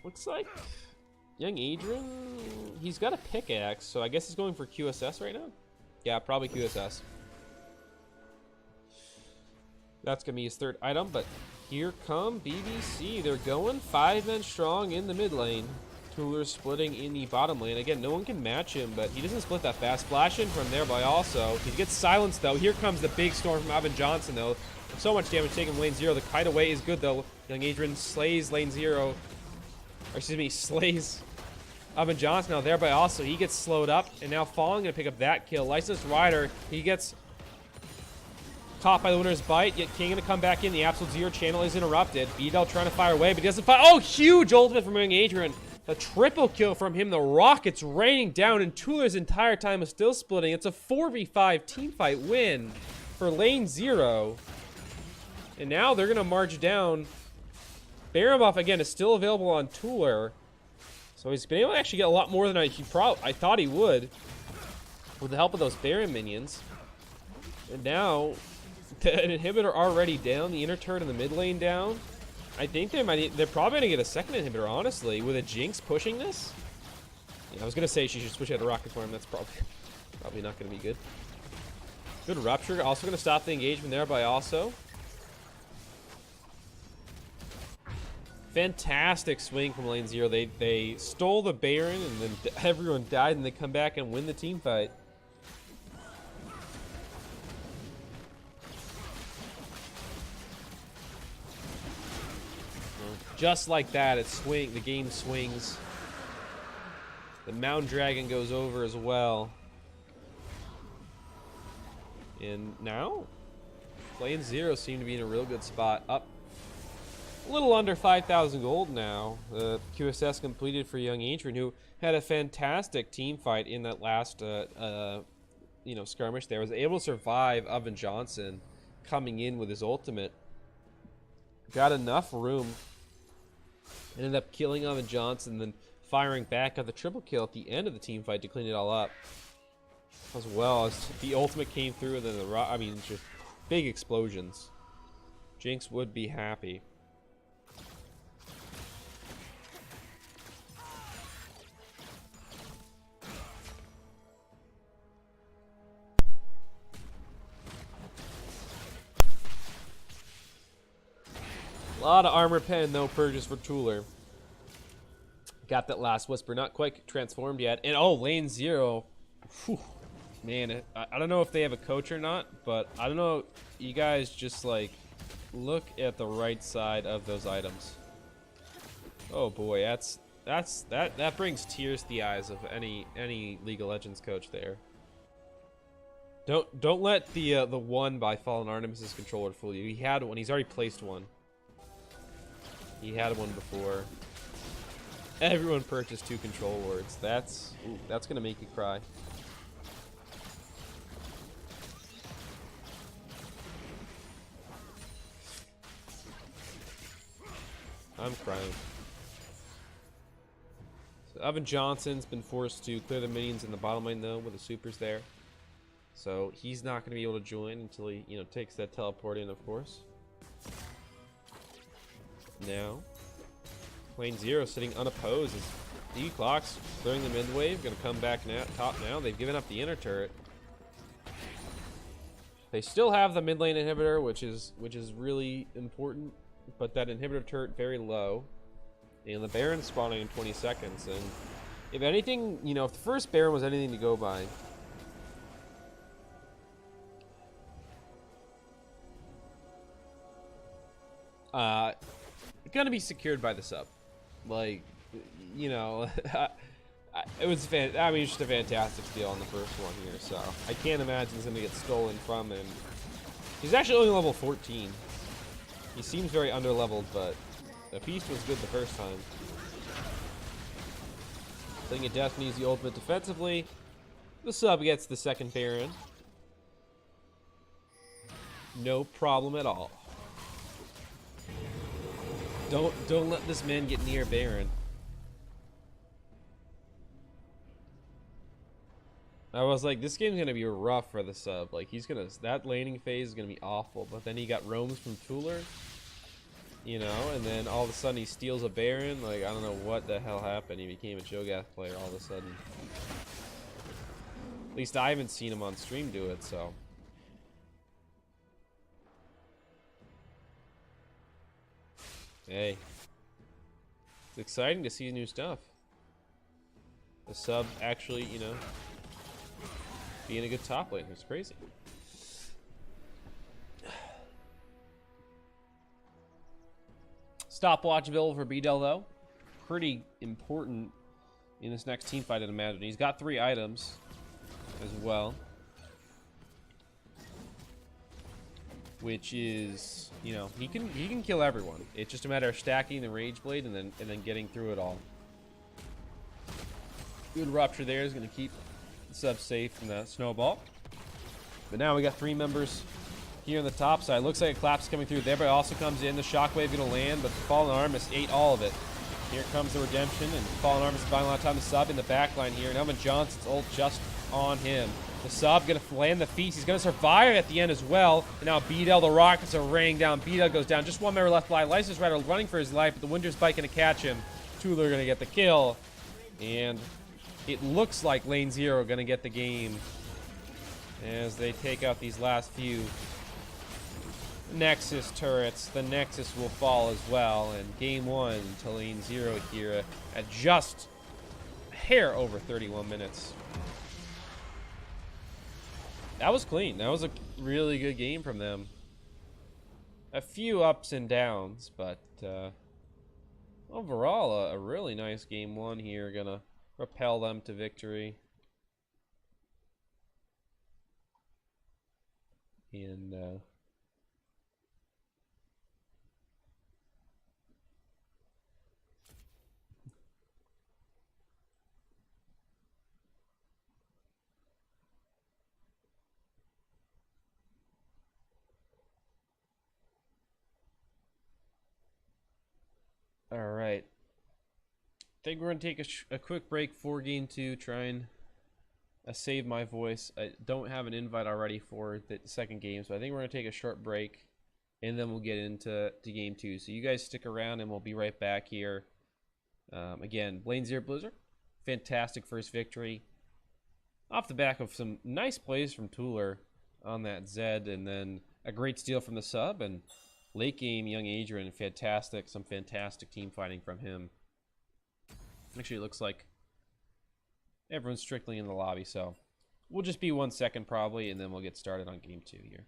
Looks like young Adrian, he's got a pickaxe, so I guess he's going for QSS right now? Yeah, probably QSS. That's going to be his 3rd item, but here come BBC. They're going 5 men strong in the mid lane. Tuller's splitting in the bottom lane. Again, no one can match him, but he doesn't split that fast. Flash in from there by also. He gets silenced, though. Here comes the big storm from Evan Johnson, though. So much damage taken from lane 0. The kite away is good, though. Young Adrian slays lane 0. Or excuse me, slays Evan Johnson now there by also. He gets slowed up, and now Fallen going to pick up that kill. Licensed Rider, he gets caught by the winner's bite, yet King going to come back in. The absolute 0 channel is interrupted. Bedel trying to fire away, but he doesn't fire. Oh, huge ultimate from Young Adrian. A triple kill from him. The rockets raining down, and Tuler's entire time is still splitting. It's a 4v5 teamfight win for lane 0. And now they're going to march down. Baron buff, again, is still available on Tuler. So he's been able to actually get a lot more than I thought he would, with the help of those Baron minions. And now, the inhibitor already down, the inner turret in the mid lane down. I think they're probably gonna get a second inhibitor, honestly, with a Jinx pushing this. Yeah, I was gonna say she should switch out a rocket for him. That's probably not gonna be good. Good rupture. Also gonna stop the engagement there by also. Fantastic swing from lane 0. They stole the Baron, and then everyone died, and they come back and win the team fight. Just like that, the game swings. The Mountain Dragon goes over as well. And now, lane 0 seem to be in a real good spot. Up a little under 5,000 gold now. The QSS completed for Young Ancient, who had a fantastic team fight in that last skirmish there. Was able to survive Oven Johnson coming in with his ultimate. Got enough room. Ended up killing Oven Johnson, then firing back at the triple kill at the end of the team fight to clean it all up. As well as the ultimate came through, and then just big explosions. Jinx would be happy. A lot of armor pen, though, purchased for Tuler. Got that last whisper. Not quite transformed yet. And, oh, lane 0. Whew. Man, I don't know if they have a coach or not, but I don't know. You guys just, like, look at the right side of those items. Oh, boy. That brings tears to the eyes of any League of Legends coach there. Don't let the one by Fallen Artemis' controller fool you. He had one. He's already placed one. He had one before. Everyone purchased 2 control wards. That's gonna make you cry. I'm crying. So Oven Johnson's been forced to clear the minions in the bottom lane though, with the supers there. So he's not gonna be able to join until he, takes that teleport in, of course. Now, lane 0 sitting unopposed as D-Clock's clearing the mid wave. Gonna come back now, top now. They've given up the inner turret. They still have the mid lane inhibitor, which is really important, but that inhibitor turret very low. And the Baron spawning in 20 seconds. And if anything, if the first Baron was anything to go by, gonna be secured by the sub. Like, it was just a fantastic steal on the first one here, so I can't imagine it's gonna get stolen from him. He's actually only level 14. He seems very underleveled, but the Feast was good the first time. Thing of Destiny's the ultimate defensively. The sub gets the second Baron. No problem at all. Don't let this man get near Baron. I was like, this game's gonna be rough for the sub. Like, that laning phase is gonna be awful. But then he got roams from Tuler, and then all of a sudden he steals a Baron. Like, I don't know what the hell happened. He became a Cho'Gath player all of a sudden. At least I haven't seen him on stream do it, so. Hey, it's exciting to see new stuff. The sub actually, being a good top lane. It's crazy. Stopwatch build for BDL though, pretty important in this next team fight, I'd imagine. He's got 3 items as well, which is, he can kill everyone. It's just a matter of stacking the Rage Blade and then getting through it all. Good rupture there is going to keep the sub safe from the snowball. But now we got 3 members here on the top side. Looks like a collapse coming through there, but it also comes in. The shockwave going to land, but the Fallen Armist ate all of it. Here comes the redemption, and Fallen Armist is buying a lot of time to sub in the back line here. And Elvin Johnson's ult just on him. The sub going to land the feast. He's going to survive at the end as well. And now BDL, the rockets are raining down. BDL goes down. Just 1 member left alive. License Rider running for his life, but the Winter's Bite going to catch him. Tula going to get the kill. And it looks like Lane Zero going to get the game as they take out these last few Nexus turrets. The Nexus will fall as well. And game 1 to Lane Zero here at just a hair over 31 minutes. That was clean. That was a really good game from them. A few ups and downs, but overall, a really nice game 1 here. Gonna propel them to victory. And all right. I think we're going to take a quick break for game 2, try and save my voice. I don't have an invite already for the second game, so I think we're going to take a short break, and then we'll get into game 2. So you guys stick around, and we'll be right back here. Again, Lane Zero Blizzard, fantastic first victory. Off the back of some nice plays from Tooler on that Zed, and then a great steal from the sub, and late game, young Adrian, fantastic. Some fantastic team fighting from him. Actually, it looks like everyone's strictly in the lobby, so we'll just be 1 second probably, and then we'll get started on game 2 here.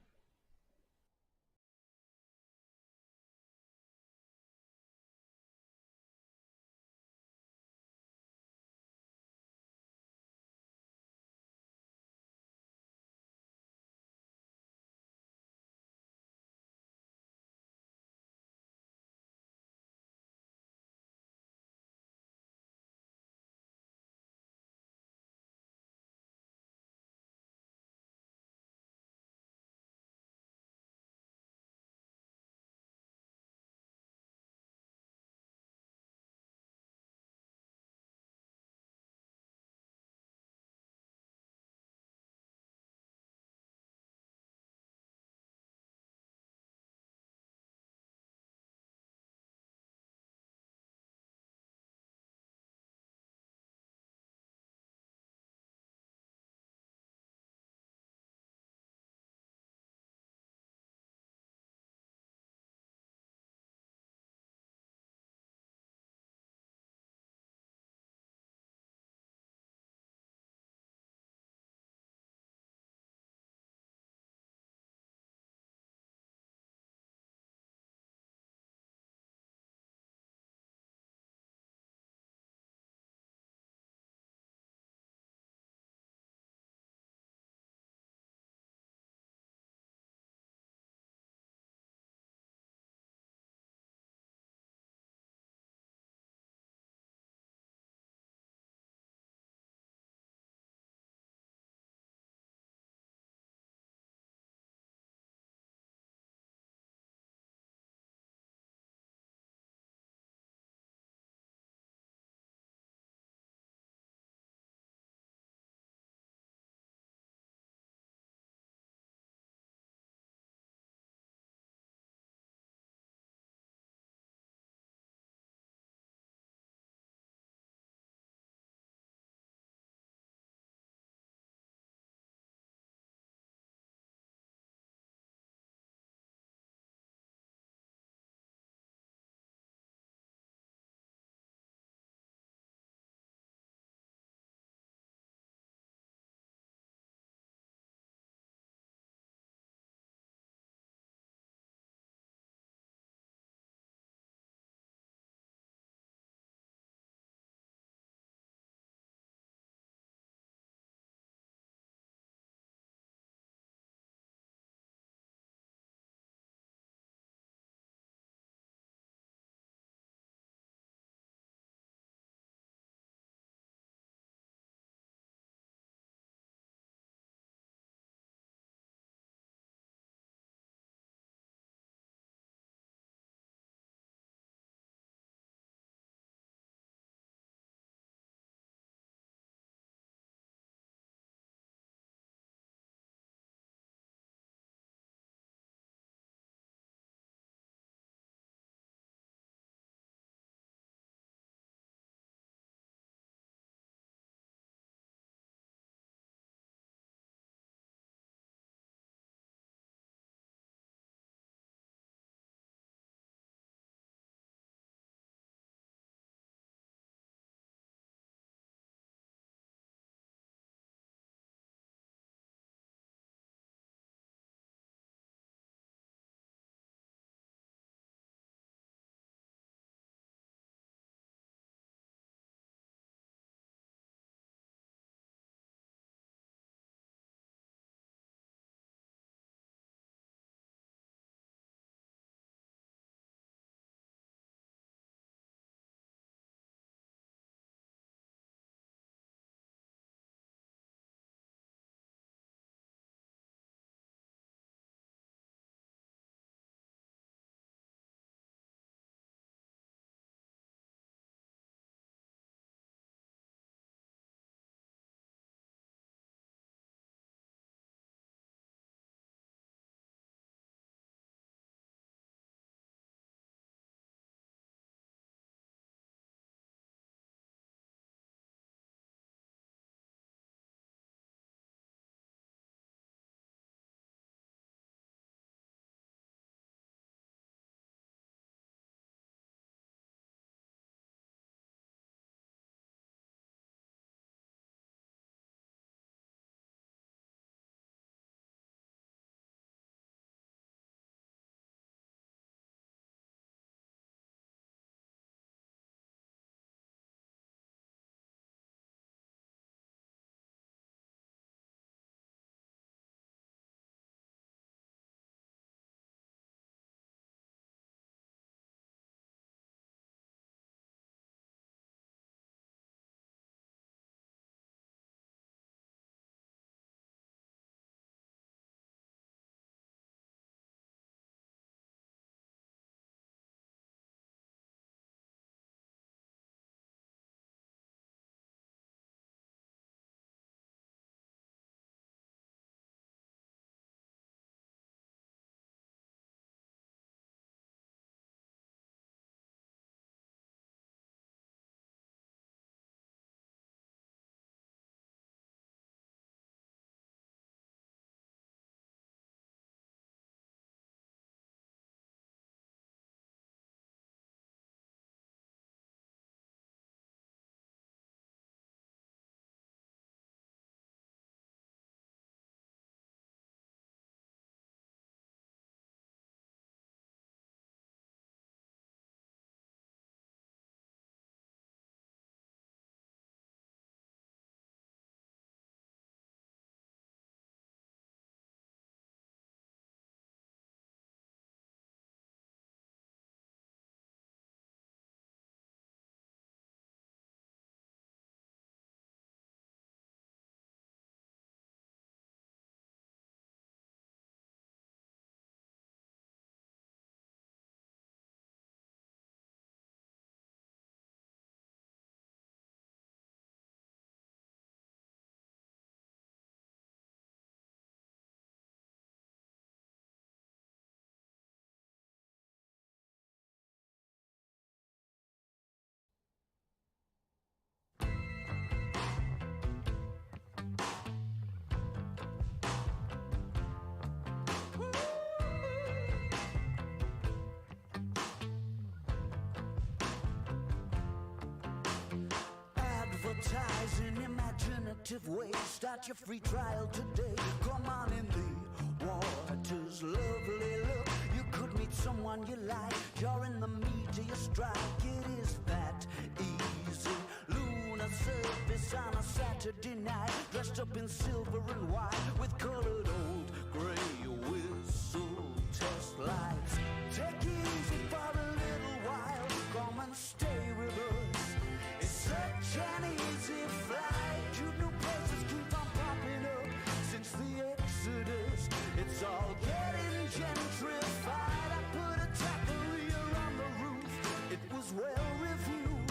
advertising imaginative ways. Start your free trial today. Come on in the water's lovely look. You could meet someone you like. You're in the meat of your strike. It is that easy. Lunar surface on a Saturday night. Dressed up in silver and white with colored old gray whistle test lights. Take it easy for a little while. Come and stay with us. It's such an easy flight. You know places keep on popping up since the Exodus. It's all getting gentrified. I put a taqueria on the roof. It was well reviewed.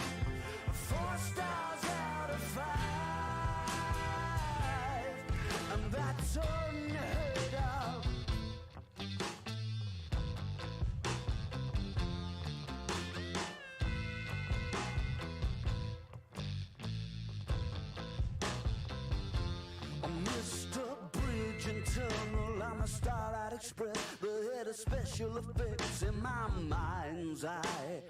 4 stars out of 5. And that's unheard of. Mr. Bridge and Tunnel on the Starlight Express, the head of special effects in my mind's eye.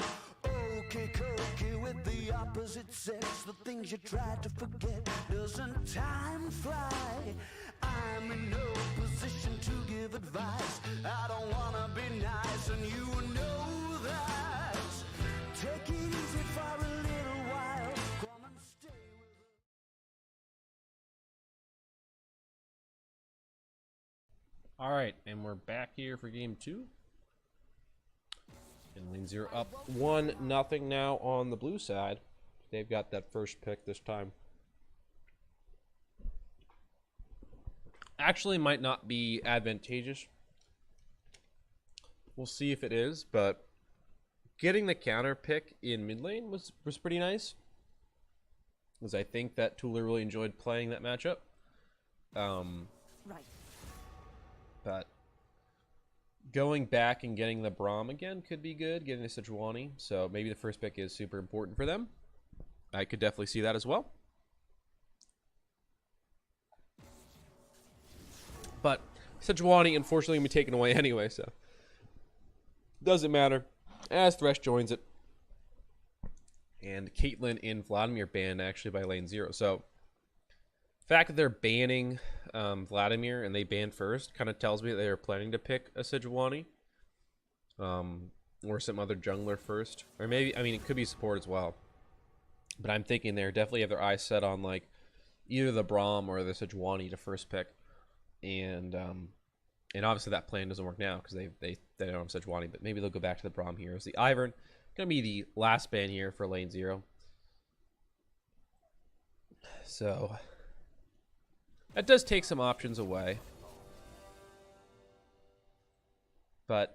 Okay, cokey with the opposite sex, the things you try to forget. Doesn't time fly? I'm in no position to give advice. I don't wanna be nice, and you know that. Take it easy for a little while. Come and stay with us. All right, and we're back here for game 2. And Lane 0 up 1-0 now on the blue side. They've got that first pick this time. Actually might not be advantageous. We'll see if it is, but getting the counter pick in mid lane was pretty nice. Because I think that Tula really enjoyed playing that matchup. Right. But going back and getting the Braum again could be good, getting the Sejuani. So maybe the first pick is super important for them. I could definitely see that as well. But Sejuani, unfortunately, will be taken away anyway, so doesn't matter. As Thresh joins it. And Caitlyn and Vladimir banned actually by Lane 0. So the fact that they're banning Vladimir and they banned first kind of tells me that they were planning to pick a Sejuani. Or some other jungler first. Or maybe, I mean, it could be support as well. But I'm thinking they definitely have their eyes set on like either the Braum or the Sejuani to first pick. And obviously that plan doesn't work now because they don't have Sejuani, but maybe they'll go back to the Braum here. As the Ivern gonna be the last ban here for Lane 0. So that does take some options away. But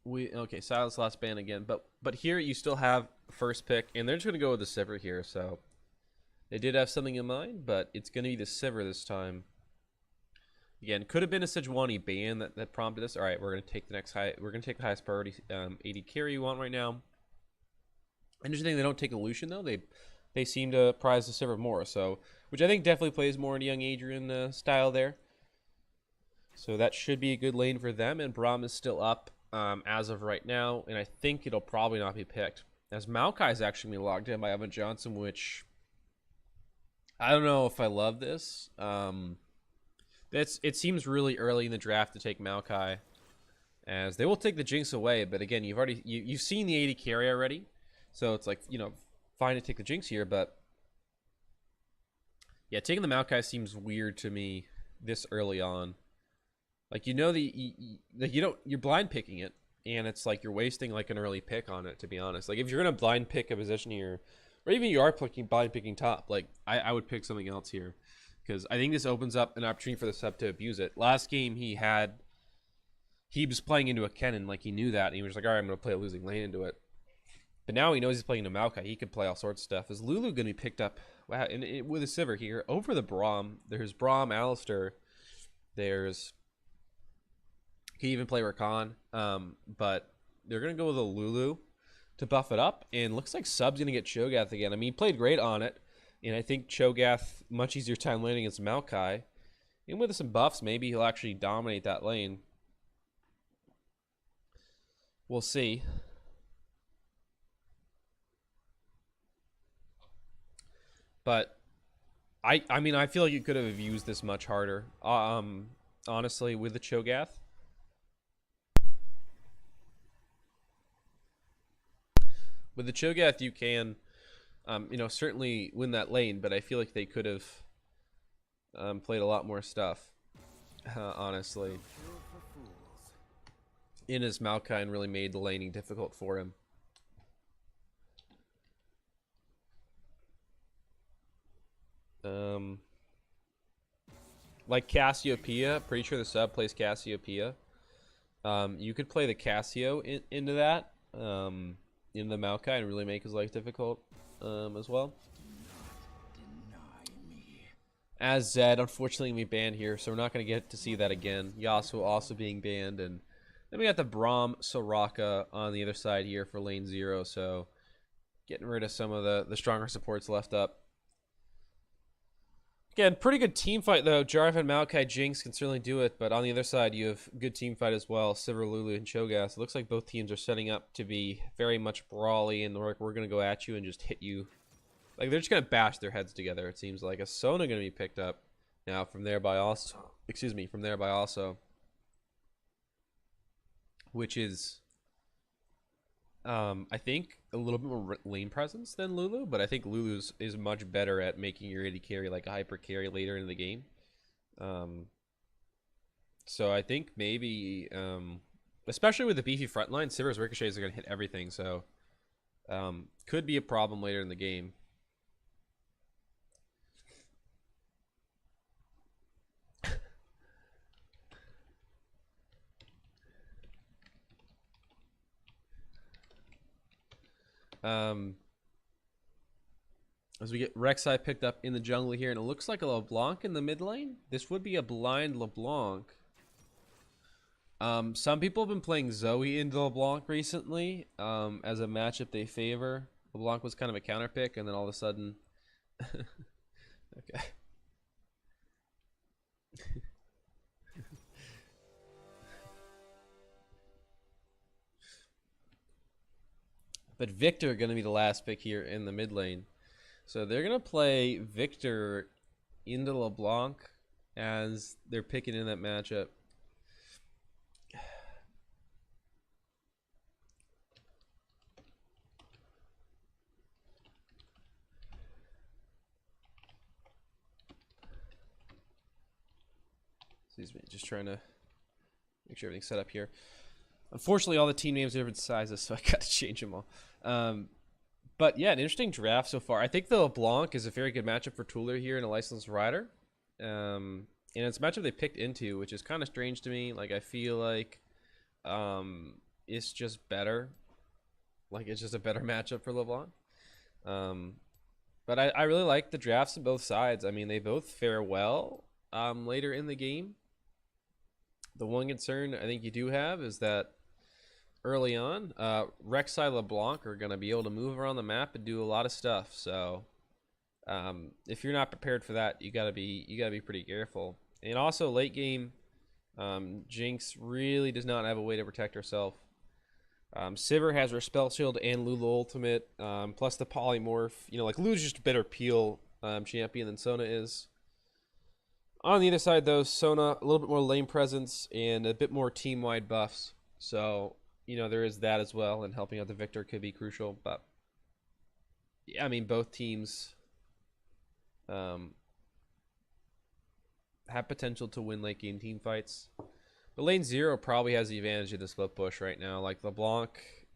okay, Silas last ban again, but here you still have first pick, and they're just gonna go with the Sivir here, so they did have something in mind, but it's gonna be the Sivir this time. Again, could have been a Sejuani ban that prompted this. All right, we're gonna take the next we're gonna take the highest priority AD carry you want right now. Interesting, they don't take a Lucian though. They seem to prize the Sivir more, so which I think definitely plays more into young Adrian style there. So that should be a good lane for them, and Braum is still up as of right now, and I think it'll probably not be picked as Maokai is actually being logged in by Evan Johnson, which I don't know if I love this. It seems really early in the draft to take Maokai, as they will take the Jinx away. But again, you've seen the AD carry already, so it's like, you know, fine to take the Jinx here. But yeah, taking the Maokai seems weird to me this early on. Like, you know, you're blind picking it, and it's like you're wasting like an early pick on it. To be honest, like if you're gonna blind pick a position here, or even you are blind picking top, like I would pick something else here. Because I think this opens up an opportunity for the sub to abuse it. Last game he was playing into a Kennen, like he knew that, and he was like, all right, I'm going to play a losing lane into it. But now he knows he's playing into Maokai. He could play all sorts of stuff. Is Lulu going to be picked up? Wow, and with a Sivir here over the Braum. There's Braum, Alistar. There's he even play Rakan. But they're going to go with a Lulu to buff it up, and looks like sub's going to get Cho'Gath again. I mean, he played great on it. And I think Cho'Gath, much easier time laning against Maokai. And with some buffs, maybe he'll actually dominate that lane. We'll see. But I mean, I feel like you could have used this much harder. Honestly, with the Cho'Gath. With the Cho'Gath, you can, you know, certainly win that lane, but I feel like they could have played a lot more stuff, honestly. In his Maokai really made the laning difficult for him. Like Cassiopeia, pretty sure the sub plays Cassiopeia. You could play the Cassio into that, in the Maokai, and really make his life difficult as well. As Zed, unfortunately, we banned here, so we're not going to get to see that again. Yasuo also being banned, and then we got the Braum Soraka on the other side here for lane 0, so getting rid of some of the stronger supports left up. Again, pretty good team fight, though. Jarvan, Maokai, Jinx can certainly do it, but on the other side, you have good team fight as well. Sivir, Lulu, and Cho'Gath. It looks like both teams are setting up to be very much brawly, and we're going to go at you and just hit you. Like, they're just going to bash their heads together, it seems like. A Sona going to be picked up now from there by also. Excuse me, from there by also. Which is, I think, a little bit more lane presence than Lulu, but I think Lulu's is much better at making your AD carry like a hyper carry later in the game. So I think maybe, especially with the beefy front line, Sivir's ricochets are going to hit everything, so could be a problem later in the game. As we get Rek'Sai picked up in the jungle here, and it looks like a LeBlanc in the mid lane. This would be a blind LeBlanc. Some people have been playing Zoe into LeBlanc recently as a matchup they favor. LeBlanc was kind of a counter pick, and then all of a sudden... okay. But Victor going to be the last pick here in the mid lane. So they're going to play Victor into LeBlanc as they're picking in that matchup. Excuse me, just trying to make sure everything's set up here. Unfortunately, all the team names are different sizes, so I got to change them all. But yeah, an interesting draft so far. I think the LeBlanc is a very good matchup for Tuller here in a licensed rider. And it's a matchup they picked into, which is kind of strange to me. Like, I feel like it's just better. Like, it's just a better matchup for LeBlanc. But I really like the drafts on both sides. I mean, they both fare well later in the game. The one concern I think you do have is that early on, Rek'Sai, LeBlanc are going to be able to move around the map and do a lot of stuff. So if you're not prepared for that, you gotta be pretty careful. And also late game, Jinx really does not have a way to protect herself. Sivir has her spell shield and Lulu ultimate, plus the polymorph. You know, like Lulu's just a better peel champion than Sona is. On the other side, though, Sona, a little bit more lane presence and a bit more team-wide buffs. So, you know, there is that as well, and helping out the Victor could be crucial. But, yeah, I mean, both teams have potential to win late-game team fights. But lane 0 probably has the advantage of the split push right now. Like, LeBlanc,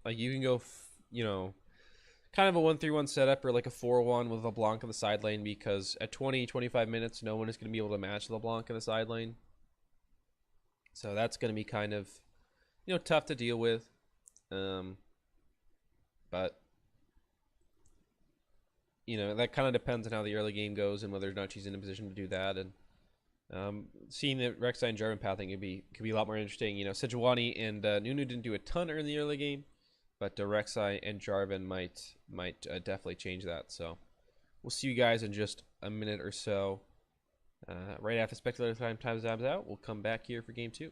like, you can go, you know, kind of a 1-3-1 setup or like a 4-1 with LeBlanc in the side lane, because at 20-25 minutes, no one is going to be able to match LeBlanc in the side lane. So that's going to be kind of, you know, tough to deal with. But, you know, that kind of depends on how the early game goes and whether or not she's in a position to do that. And seeing the Rek'Sai and Jarvan pathing could be a lot more interesting. You know, Sejuani and Nunu didn't do a ton in the early game, but Rek'Sai and Jarvan might definitely change that. So we'll see you guys in just a minute or so. Right after speculator time's out, we'll come back here for game 2.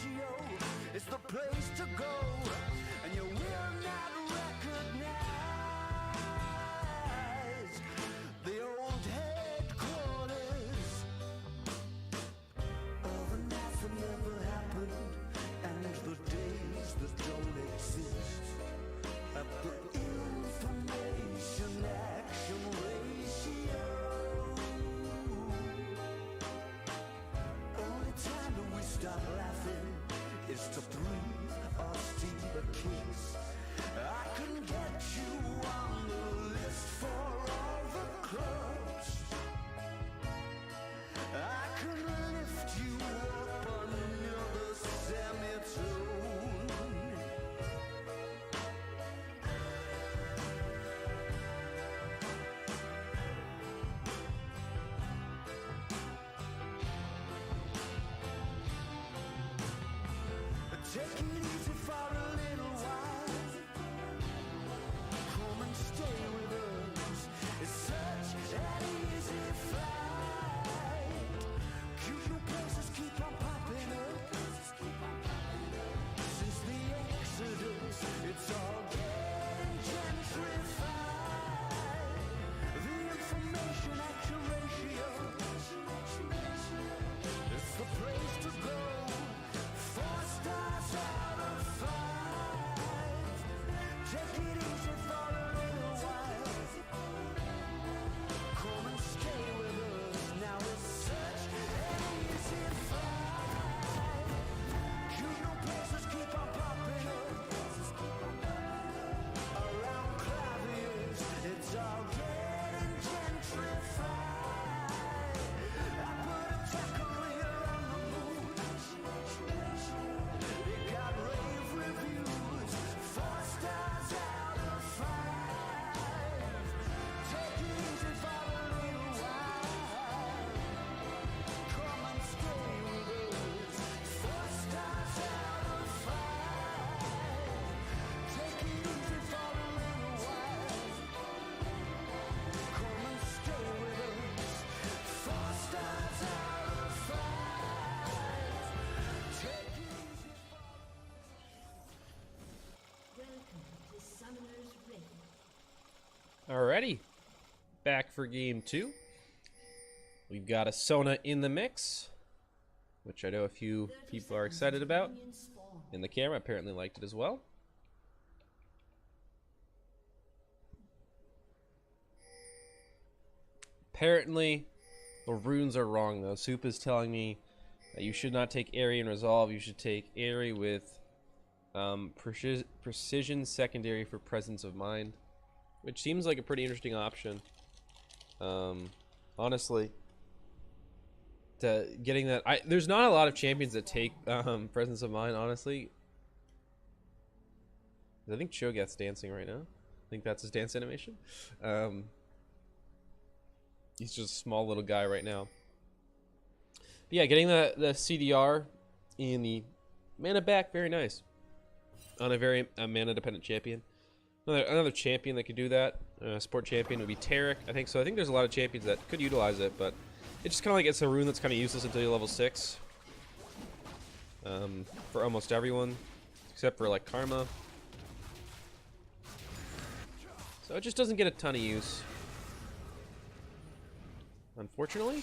ratio is the place to go, and you will not recognize the old headquarters of a night that never happened, and the days that don't exist. At the information action ratio, only time that we stop laughing is to breathe or steal a kiss. I can get you on the list for all the clubs. I can lift you up another semitone. Take it easy for a little while. Come and stay with us. It's such an easy flight. Cute new places keep on popping up. Since the Exodus, it's all getting gentrified. The information action ratio, it's the place to go. 4 stars out of 5. Take it easy for a little while. Come and stay with us. Now it's such an easy flight. Cute new places keep on popping up. Around Clavius, it's all getting gentrified. I put a tackle here on the moon. It got rave reviews, 4 stars out of 5. Take it easy for a little while. Come and stay with us, 4 stars out of 5. Take it easy for a little while. Come and stay with us, 4 stars out of 5. Take it easy. Welcome to Summoner's Rift. Alrighty, back for game 2. We've got a Sona in the mix, which I know a few people are excited about. Minion spawn. And the camera apparently liked it as well. Apparently, the runes are wrong though. Soup is telling me that you should not take Airy and Resolve. You should take Airy with Precision Secondary for Presence of Mind, which seems like a pretty interesting option. Honestly, getting that, there's not a lot of champions that take Presence of Mind. Honestly, I think Cho'Gath's dancing right now. I think that's his dance animation. He's just a small little guy right now. But yeah, getting the CDR in the mana back, very nice. On a very mana dependent champion. Another champion that could do that, sport champion, would be Tarek, I think. So I think there's a lot of champions that could utilize it, but it just kind of like it's a rune that's kind of useless until you're level 6. For almost everyone, except for like Karma. So it just doesn't get a ton of use, unfortunately.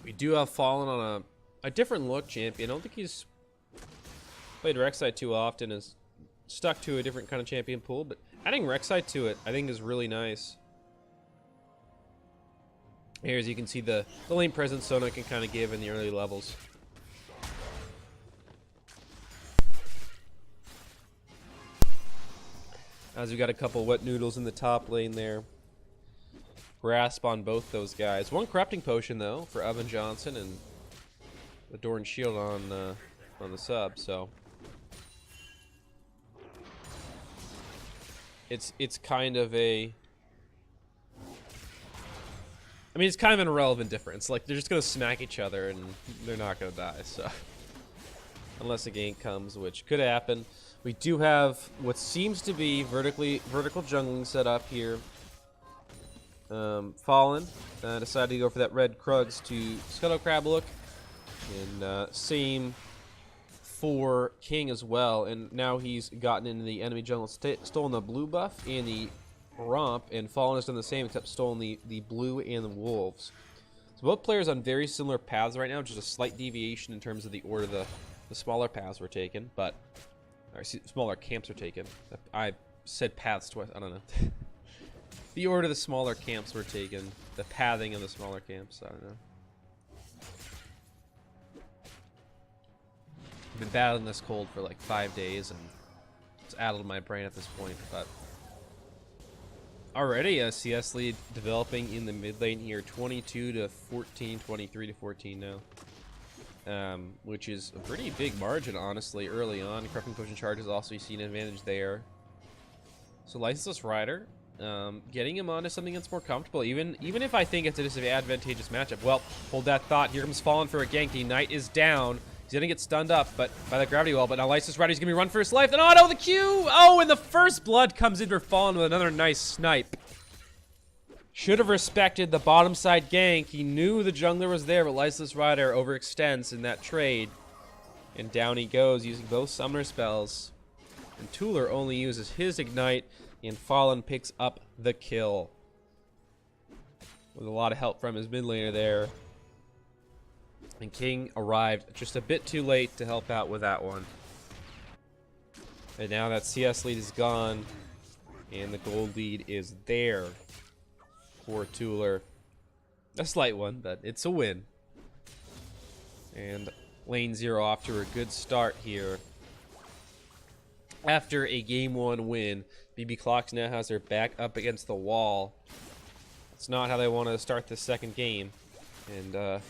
We do have Fallen on a different look champion. I don't think he's played Rek'Sai too often, is stuck to a different kind of champion pool, but adding Rek'Sai to it I think is really nice. Here, as you can see, the lane presence Sona can kind of give in the early levels. As we got a couple wet noodles in the top lane there. Grasp on both those guys. One corrupting potion though for Oven Johnson, and the Dorn Shield on the sub. So it's kind of a. I mean, it's kind of an irrelevant difference. Like, they're just gonna smack each other and they're not gonna die. So unless a gank comes, which could happen. We do have what seems to be vertical jungling set up here. Fallen decided to go for that red Krugs to Scuttle Crab look. And same for King as well. And now he's gotten into the enemy jungle, stolen the blue buff and the romp, and Fallen has done the same except stolen the blue and the wolves. So both players on very similar paths right now, just a slight deviation in terms of the order the smaller paths were taken, but or smaller camps were taken. I said paths twice. I don't know. The order the smaller camps were taken, the pathing of the smaller camps. I don't know. I've been battling this cold for like 5 days, and it's addled my brain at this point. But already a CS lead developing in the mid lane here, 22 to 14, 23 to 14 now, which is a pretty big margin, honestly. Early on, Corrupting Potion Charges also you see an advantage there. So Licenseless Rider, getting him onto something that's more comfortable, even if I think it's a disadvantageous matchup. Well, hold that thought. Here comes Fallen for a gank. The Knight is down. He's gonna get stunned up, but by the gravity wall. But now Licenseless Rider's gonna be run for his life. Then auto the Q. Oh, and the first blood comes in for Fallen with another nice snipe. Should have respected the bottom side gank. He knew the jungler was there, but Licenseless Rider overextends in that trade, and down he goes using both summoner spells. And Tuller only uses his ignite, and Fallen picks up the kill with a lot of help from his mid laner there. And King arrived just a bit too late to help out with that one. And now that CS lead is gone, and the gold lead is there for Tuller. A slight one, but it's a win. And lane 0 off to a good start here. After a game 1 win, BB Clocks now has their back up against the wall. It's not how they want to start the second game. And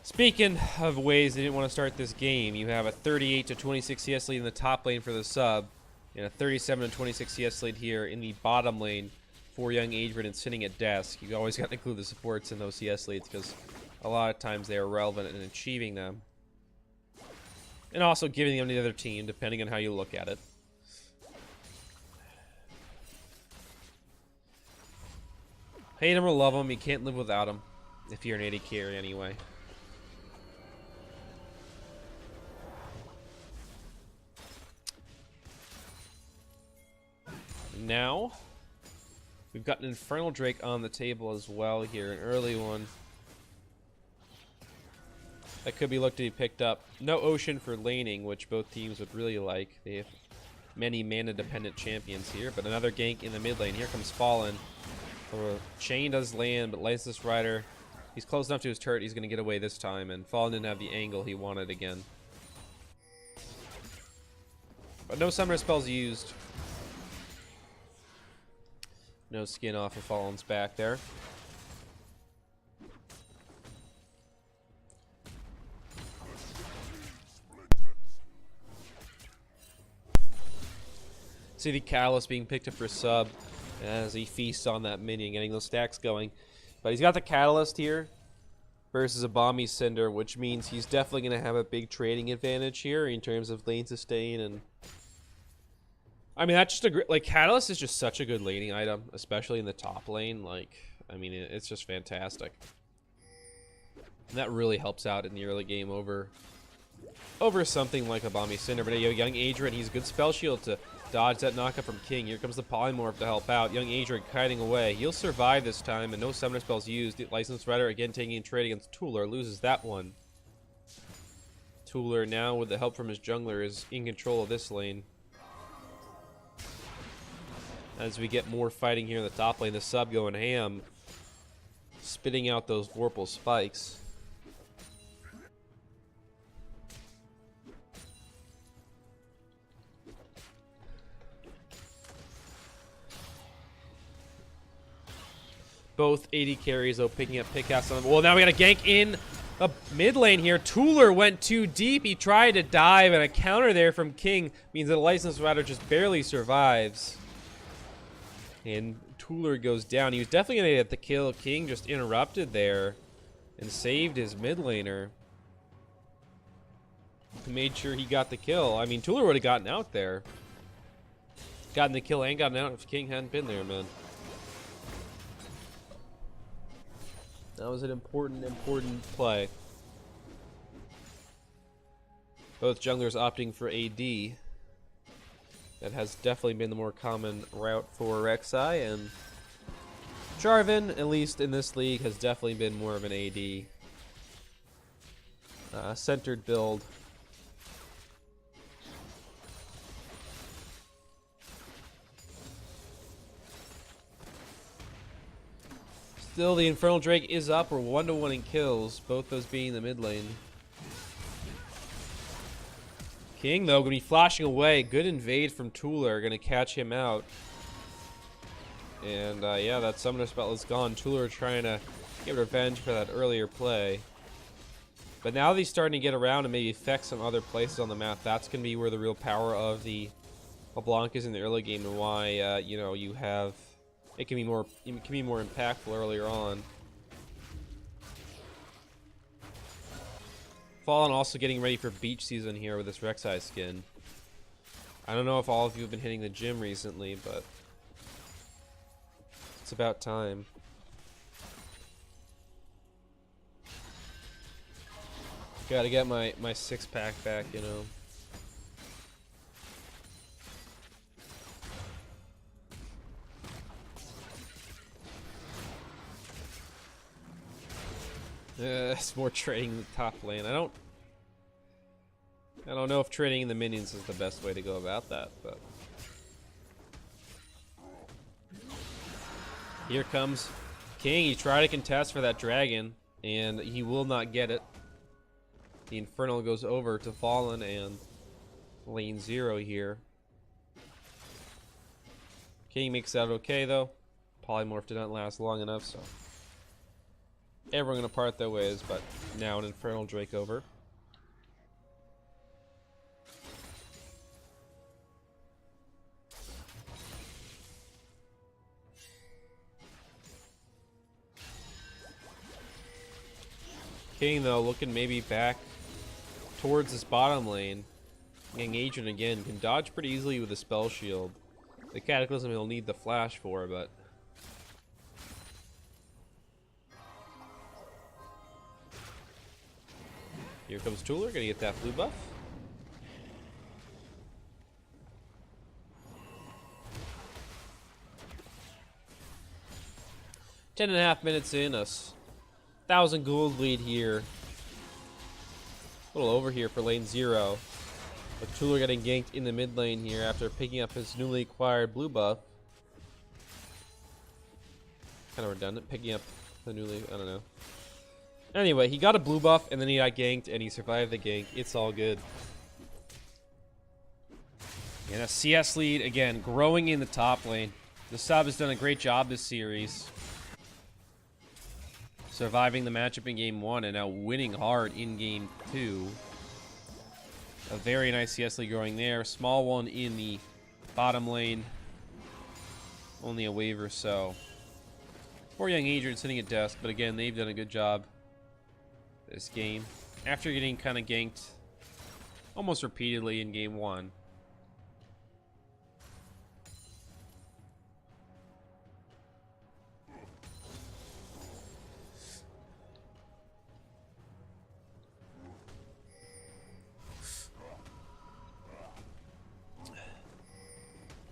speaking of ways they didn't want to start this game, you have a 38 to 26 CS lead in the top lane for the sub, and a 37 to 26 CS lead here in the bottom lane for Young Adrian and sitting at desk. You always got to include the supports in those CS leads because a lot of times they are relevant in achieving them. And also giving them to the other team, depending on how you look at it. Hate him or love him, you can't live without him if you're an AD carry anyway. Now, we've got an Infernal Drake on the table as well here, an early one. That could be looked to be picked up. No Ocean for laning, which both teams would really like. They have many mana-dependent champions here, but another gank in the mid lane. Here comes Fallen. Chain does land, but Licenseless Rider, he's close enough to his turret, he's going to get away this time, and Fallen didn't have the angle he wanted again. But no summoner spells used. No skin off of Fallen's back there. See the Catalyst being picked up for sub as he feasts on that minion, getting those stacks going. But he's got the Catalyst here versus a Bomby Cinder, which means he's definitely going to have a big trading advantage here in terms of lane sustain. And I mean, that's just a great, like, Catalyst is just such a good laning item, especially in the top lane. Like, I mean, it's just fantastic. And that really helps out in the early game over something like a Bomby Cinder. But yo, Young Adrian, he's a good spell shield to dodge that knockup from King. Here comes the Polymorph to help out. Young Adrian kiting away. He'll survive this time, and no summoner spells used. Licenseless Rider again taking a trade against Tuller, loses that one. Tuller now, with the help from his jungler, is in control of this lane. As we get more fighting here in the top lane, the sub going ham, spitting out those Vorpal spikes. Both AD carries, though, picking up pickouts on them. Well, now we got a gank in the mid lane here. Tuller went too deep. He tried to dive, and a counter there from King means that the Licenseless Rider just barely survives. And Tuller goes down. He was definitely going to get the kill. King just interrupted there and saved his mid laner. He made sure he got the kill. I mean, Tuller would have gotten out there. Gotten the kill and gotten out if King hadn't been there, man. That was an important play. Both junglers opting for AD. That has definitely been the more common route for Rek'Sai, and Jarvan, at least in this league, has definitely been more of an AD centered build. Still, the Infernal Drake is up. We're 1-1 in kills, both those being in the mid lane. King, though, going to be flashing away. Good invade from Tuller. Going to catch him out. And, yeah, that Summoner spell is gone. Tuller trying to get revenge for that earlier play. But now that he's starting to get around and maybe affect some other places on the map, that's going to be where the real power of the LeBlanc is in the early game, and why, you know, you have... It can be more impactful earlier on. Fallen also getting ready for beach season here with this Rek'Sai skin. I don't know if all of you have been hitting the gym recently, but it's about time. Gotta get my six-pack back, you know. It's more trading in the top lane. I don't know if trading in the minions is the best way to go about that, but here comes King. He tried to contest for that dragon, and he will not get it. The Infernal goes over to Fallen and lane 0 here. King makes that okay though. Polymorph did not last long enough, so everyone gonna part their ways, but now an Infernal Drake over. King, though, looking maybe back towards this bottom lane. Engaging again, can dodge pretty easily with a spell shield. The Cataclysm he'll need the flash for, but here comes Tuller, gonna get that blue buff. Ten and a half minutes in, a 1,000 gold lead here. A little over here for lane 0. But Tuller getting ganked in the mid lane here after picking up his newly acquired blue buff. Kind of redundant, picking up the newly, I don't know. Anyway, he got a blue buff, and then he got ganked, and he survived the gank. It's all good. And a CS lead, again, growing in the top lane. The sub has done a great job this series, surviving the matchup in game 1, and now winning hard in game 2. A very nice CS lead growing there. Small one in the bottom lane. Only a wave or so. 4 young Adrian sitting at desk, but again, they've done a good job this game, after getting kind of ganked almost repeatedly in game 1.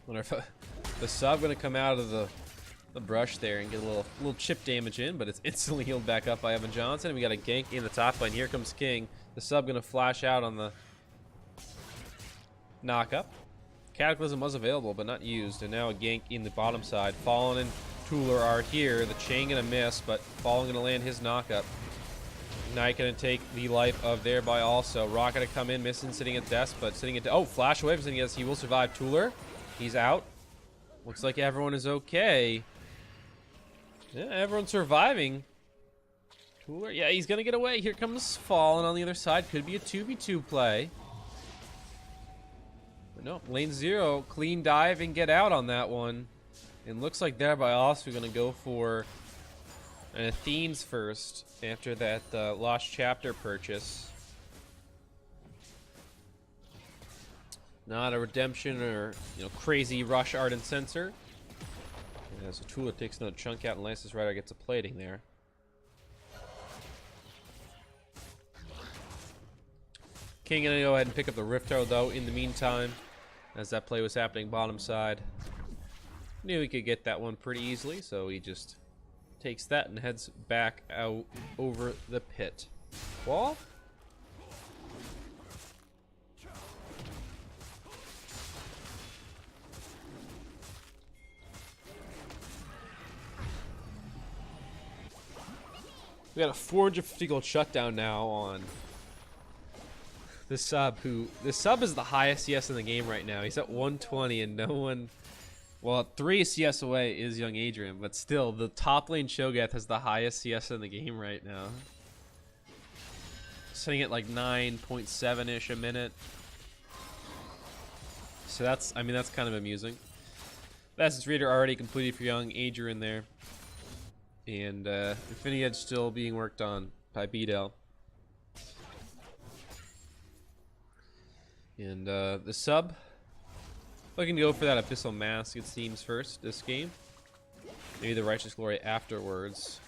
Wonder if the sub gonna come out of the brush there and get a little chip damage in, but it's instantly healed back up by Evan Johnson, and we got a gank in the top lane. Here comes King. The sub gonna flash out on the knock up. Cataclysm was available but not used, and now a gank in the bottom side. Fallen and Tuller are here. The chain gonna miss, but Fallen gonna land his knock up. Knight gonna take the life of thereby also. Rock gonna come in, missing, sitting at desk, but sitting at flash away, and yes, he will survive. Tuller, he's out. Looks like everyone is okay. Yeah, everyone's surviving. Tuller, yeah, he's gonna get away. Here comes Fallen on the other side. Could be a 2v2 play. But no, lane 0, clean dive and get out on that one. And looks like thereby also gonna go for themes first after that Lost Chapter purchase. Not a redemption or, you know, crazy rush ardent sensor. Yeah, so Tuller takes another chunk out, and Lance's Rider gets a plating there. King gonna go ahead and pick up the Rift Herald though in the meantime, as that play was happening bottom side. Knew he could get that one pretty easily, so he just takes that and heads back out over the pit. Wall? We got a 450 gold shutdown now on the sub, the sub is the highest CS in the game right now. He's at 120 and no one, well, 3 CS away is young Adrian, but still the top lane Shogath has the highest CS in the game right now. Sitting at like 9.7-ish a minute. So that's, I mean, that's kind of amusing. Fastest reader already completed for young Adrian there. And Infinity Edge still being worked on by BDL. And the sub looking to go for that Abyssal Mask, it seems, first this game. Maybe the Righteous Glory afterwards.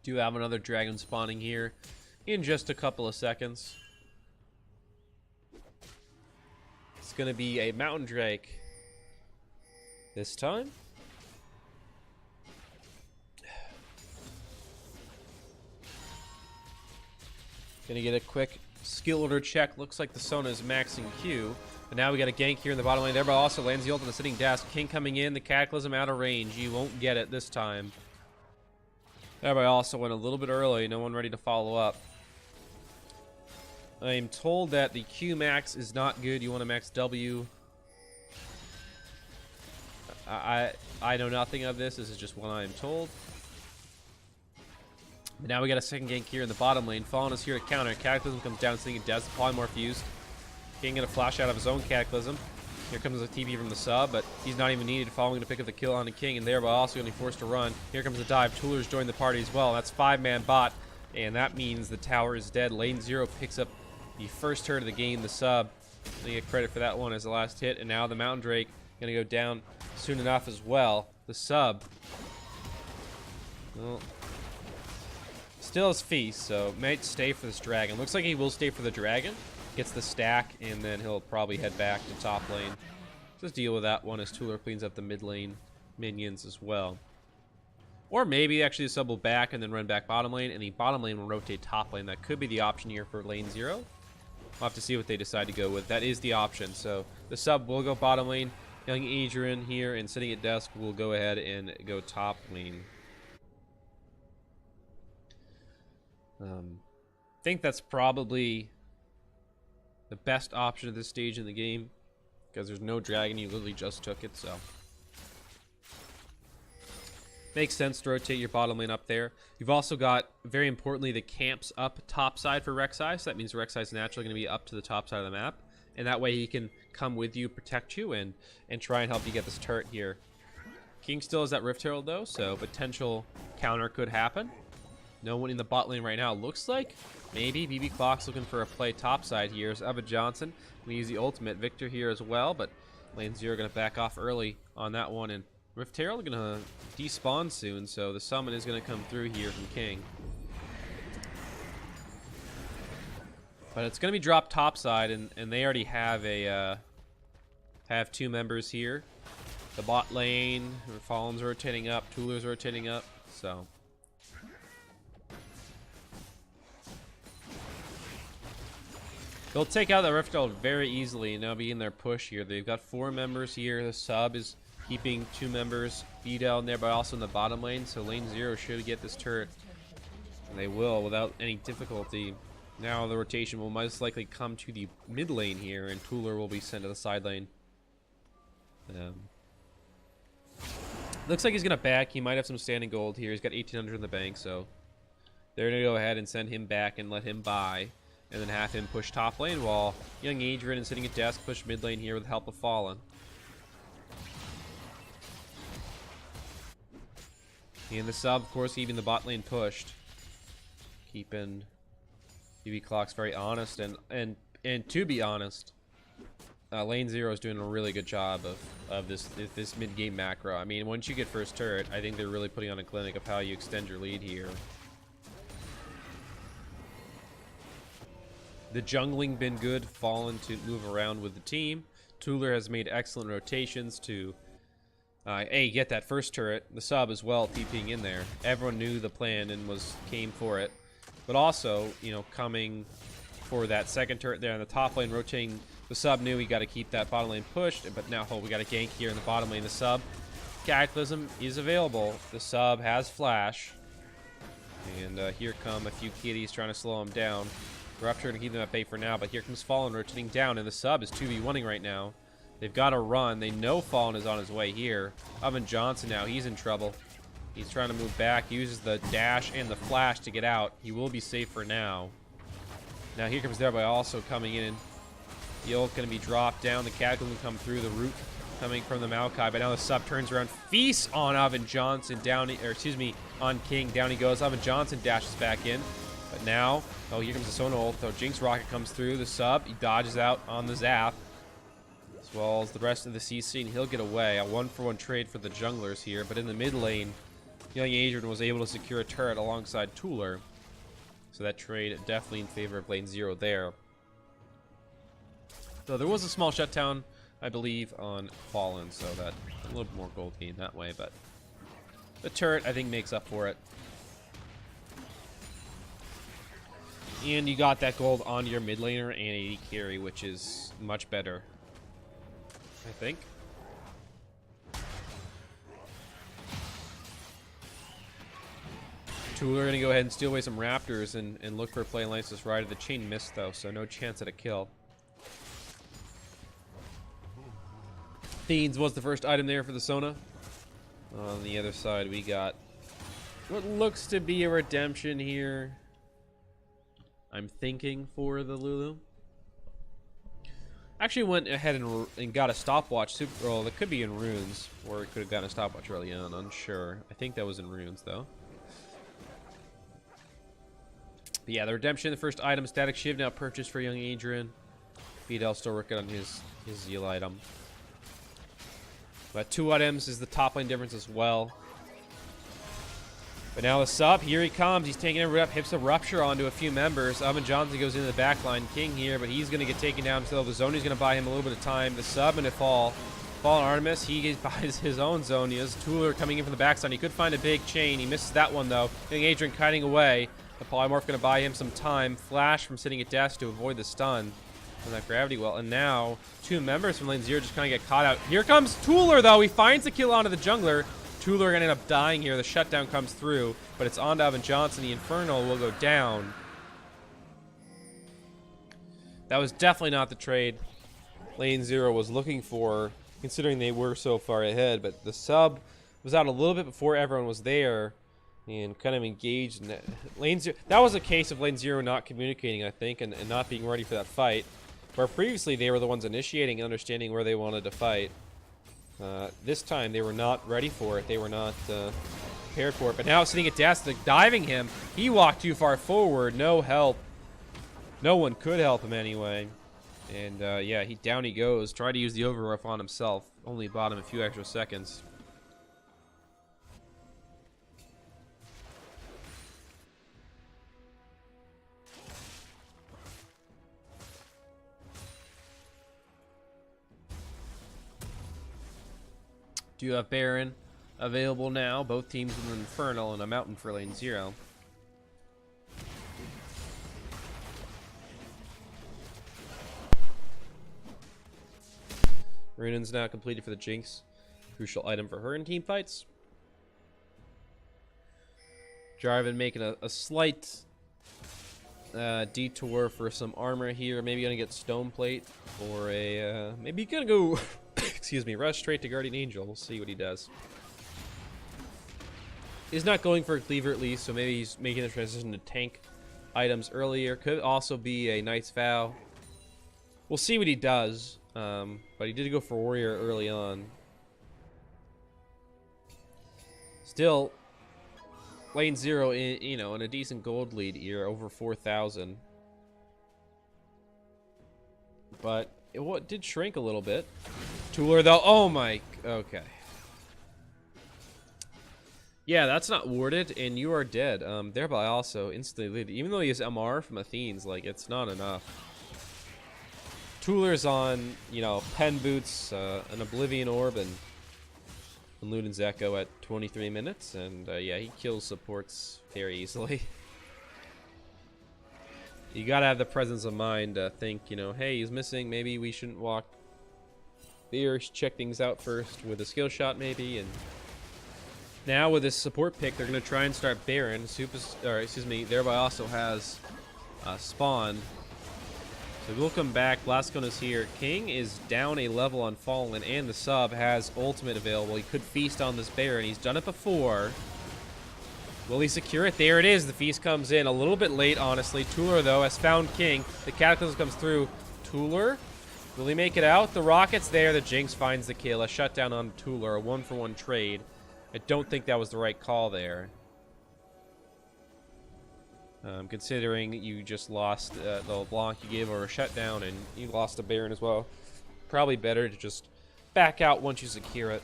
Do have another dragon spawning here in just a couple of seconds. It's gonna be a mountain drake this time. Gonna get a quick skill order check. Looks like the Sona is maxing Q. But now we got a gank here in the bottom lane. Everybody also lands the ult on the sitting desk. King coming in, the Cataclysm out of range. You won't get it this time. Everybody also went a little bit early. No one ready to follow up. I am told that the Q max is not good. You want to max W. I know nothing of this. This is just what I am told. But now we got a second gank here in the bottom lane. Fallen is here to counter. Cataclysm comes down, sitting in Death. Polymorph used. King gonna flash out of his own Cataclysm. Here comes the TP from the sub, but he's not even needed. Following to pick up the kill on the King, and thereby also getting forced to run. Here comes the dive. Toolers join the party as well. That's 5-man bot, and that means the tower is dead. Lane 0 picks up the first turret of the game. The sub, they get credit for that one as the last hit, and now the Mountain Drake gonna go down soon enough as well. The sub, well, still has feast, so might stay for this dragon. Looks like he will stay for the dragon. Gets the stack, and then he'll probably head back to top lane. Just deal with that one as Tooler cleans up the mid lane minions as well. Or maybe actually the sub will back and then run back bottom lane, and the bottom lane will rotate top lane. That could be the option here for lane 0. We'll have to see what they decide to go with. That is the option. So the sub will go bottom lane. Young Adrian here and sitting at desk will go ahead and go top lane. Think that's probably the best option at this stage in the game, because there's no dragon. You literally just took it, so makes sense to rotate your bottom lane up there. You've also got, very importantly, the camps up top side for Rek'Sai, so that means Rek'Sai is naturally going to be up to the top side of the map, and that way he can come with you, protect you, and try and help you get this turret here. King still has that Rift Herald though, so potential counter could happen. No one in the bot lane right now. Looks like maybe BB Clock's looking for a play topside here. Is Eva Johnson going to use the ultimate. Victor here as well, but lane 0 going to back off early on that one. And Rift Herald going to despawn soon, so the summon is going to come through here from King. But it's going to be dropped topside, and they already have a have 2 members here. The bot lane, Fallen's rotating up, Tooler's rotating up, so they'll take out the Rift Herald very easily, and they'll be in their push here. They've got 4 members here. The sub is keeping 2 members. B down there, but also in the bottom lane. So lane 0 should get this turret. And they will without any difficulty. Now the rotation will most likely come to the mid lane here, and Tooler will be sent to the side lane. Looks like he's going to back. He might have some standing gold here. He's got 1,800 in the bank, so they're going to go ahead and send him back and let him buy. And then have him push top lane while young Adrian is sitting at desk, push mid lane here with the help of Fallen. And the sub, of course, keeping the bot lane pushed. Keeping PB Clock's very honest, and to be honest, Lane Zero is doing a really good job of this mid-game macro. I mean, once you get first turret, I think they're really putting on a clinic of how you extend your lead here. The jungling been good, Fallen to move around with the team. Tuller has made excellent rotations to get that first turret. The sub as well, TPing in there. Everyone knew the plan and came for it. But also, you know, coming for that second turret there on the top lane, rotating. The sub knew we got to keep that bottom lane pushed, but now we got a gank here in the bottom lane. The sub Cataclysm is available. The sub has flash, and here come a few kitties trying to slow him down. Rupture to keep them at bay for now, but here comes Fallen rotating down, and the sub is 2v1ing right now. They've got to run. They know Fallen is on his way here. Oven Johnson now, he's in trouble. He's trying to move back, uses the dash and the flash to get out. He will be safe for now. Now here comes Thereby also coming in. The ult going to be dropped down. The Cataclysm come through. The root coming from the Maokai. But now the sub turns around, feasts on Oven Johnson. On King. Down he goes. Oven Johnson dashes back in. But now, here comes the Sona ult. Though Jinx Rocket comes through. The sub, he dodges out on the zap, as well as the rest of the CC, and he'll get away. A 1-for-1 trade for the junglers here. But in the mid lane, Young Adrian was able to secure a turret alongside Tuller. So that trade definitely in favor of lane 0 there. So there was a small shutdown, I believe, on Fallen, so that a little bit more gold gain that way, but the turret, I think, makes up for it. And you got that gold on your mid laner and 80 carry, which is much better, I think. Tuller gonna go ahead and steal away some Raptors and look for a play alliance this Rider. The chain missed though, so no chance at a kill. Fiends was the first item there for the Sona. On the other side, we got what looks to be a redemption here. I'm thinking for the Lulu. Actually went ahead and got a stopwatch super roll. That could be in runes, or it could have gotten a stopwatch early on. Unsure. I think that was in runes though. But yeah, the redemption, the first item, Static Shiv now purchased for Young Adrian. Fidel still working on his Zeal item. But 2 items is the top lane difference as well. But now the sub, here he comes. He's taking everybody up, hips a rupture onto a few members. Oven Johnson goes into the back line. King here, but he's going to get taken down still. The Zonia's going to buy him a little bit of time. The sub and a fall. Fallen Artemis, he buys his own Zonias. Tuller coming in from the backside. He could find a big chain. He misses that one though. Young Adrian kiting away. The Polymorph going to buy him some time. Flash from sitting at desk to avoid the stun from that gravity well. And now 2 members from lane 0 just kind of get caught out. Here comes Tuller though. He finds the kill onto the jungler. Tuller gonna end up dying here. The shutdown comes through, but it's on to Oven Johnson. The Infernal will go down. That was definitely not the trade lane 0 was looking for, considering they were so far ahead. But the sub was out a little bit before everyone was there and kind of engaged in that. Lane 0, that was a case of lane 0 not communicating, I think, and not being ready for that fight. Where previously they were the ones initiating and understanding where they wanted to fight. This time they were not ready for it. They were not prepared for it. But now sitting at desk, diving him. He walked too far forward. No help. No one could help him anyway. And yeah, down he goes. Tried to use the override on himself. Only bought him a few extra seconds. Do you have Baron available now? Both teams with an Infernal and a Mountain for lane 0. Runan's now completed for the Jinx. Crucial item for her in team fights. Jarvan making a slight detour for some armor here. Maybe gonna get Stone Plate or a maybe gonna go excuse me, rush straight to Guardian Angel. We'll see what he does. He's not going for a cleaver at least, so maybe he's making the transition to tank items earlier. Could also be a Knight's Vow. We'll see what he does, but he did go for Warrior early on. Still, lane 0, in a decent gold lead here, over 4,000. But it did shrink a little bit. Tooler, though. Oh, my. Okay. Yeah, that's not warded, and you are dead. Thereby also instantly lead. Even though he has MR from Athene's, like, it's not enough. Tooler's on, you know, Pen Boots, an Oblivion Orb, and Luden's Echo at 23 minutes. And, yeah, he kills supports very easily. You gotta have the presence of mind to think, you know, hey, he's missing. Maybe we shouldn't walk here. Check things out first with a skill shot, maybe. And now with this support pick, they're gonna try and start Baron. Thereby also has Spawn. So we'll come back. Blascone is here. King is down a level on Fallen, and the sub has ultimate available. He could feast on this Baron. He's done it before. Will he secure it? There it is. The feast comes in a little bit late, honestly. Tooler, though, has found King. The Cataclysm comes through. Tooler, will he make it out? The Rocket's there. The Jinx finds the kill. A shutdown on Tooler. A 1-for-1 trade. I don't think that was the right call there. Considering you just lost the LeBlanc you gave over a shutdown, and you lost a Baron as well. Probably better to just back out once you secure it.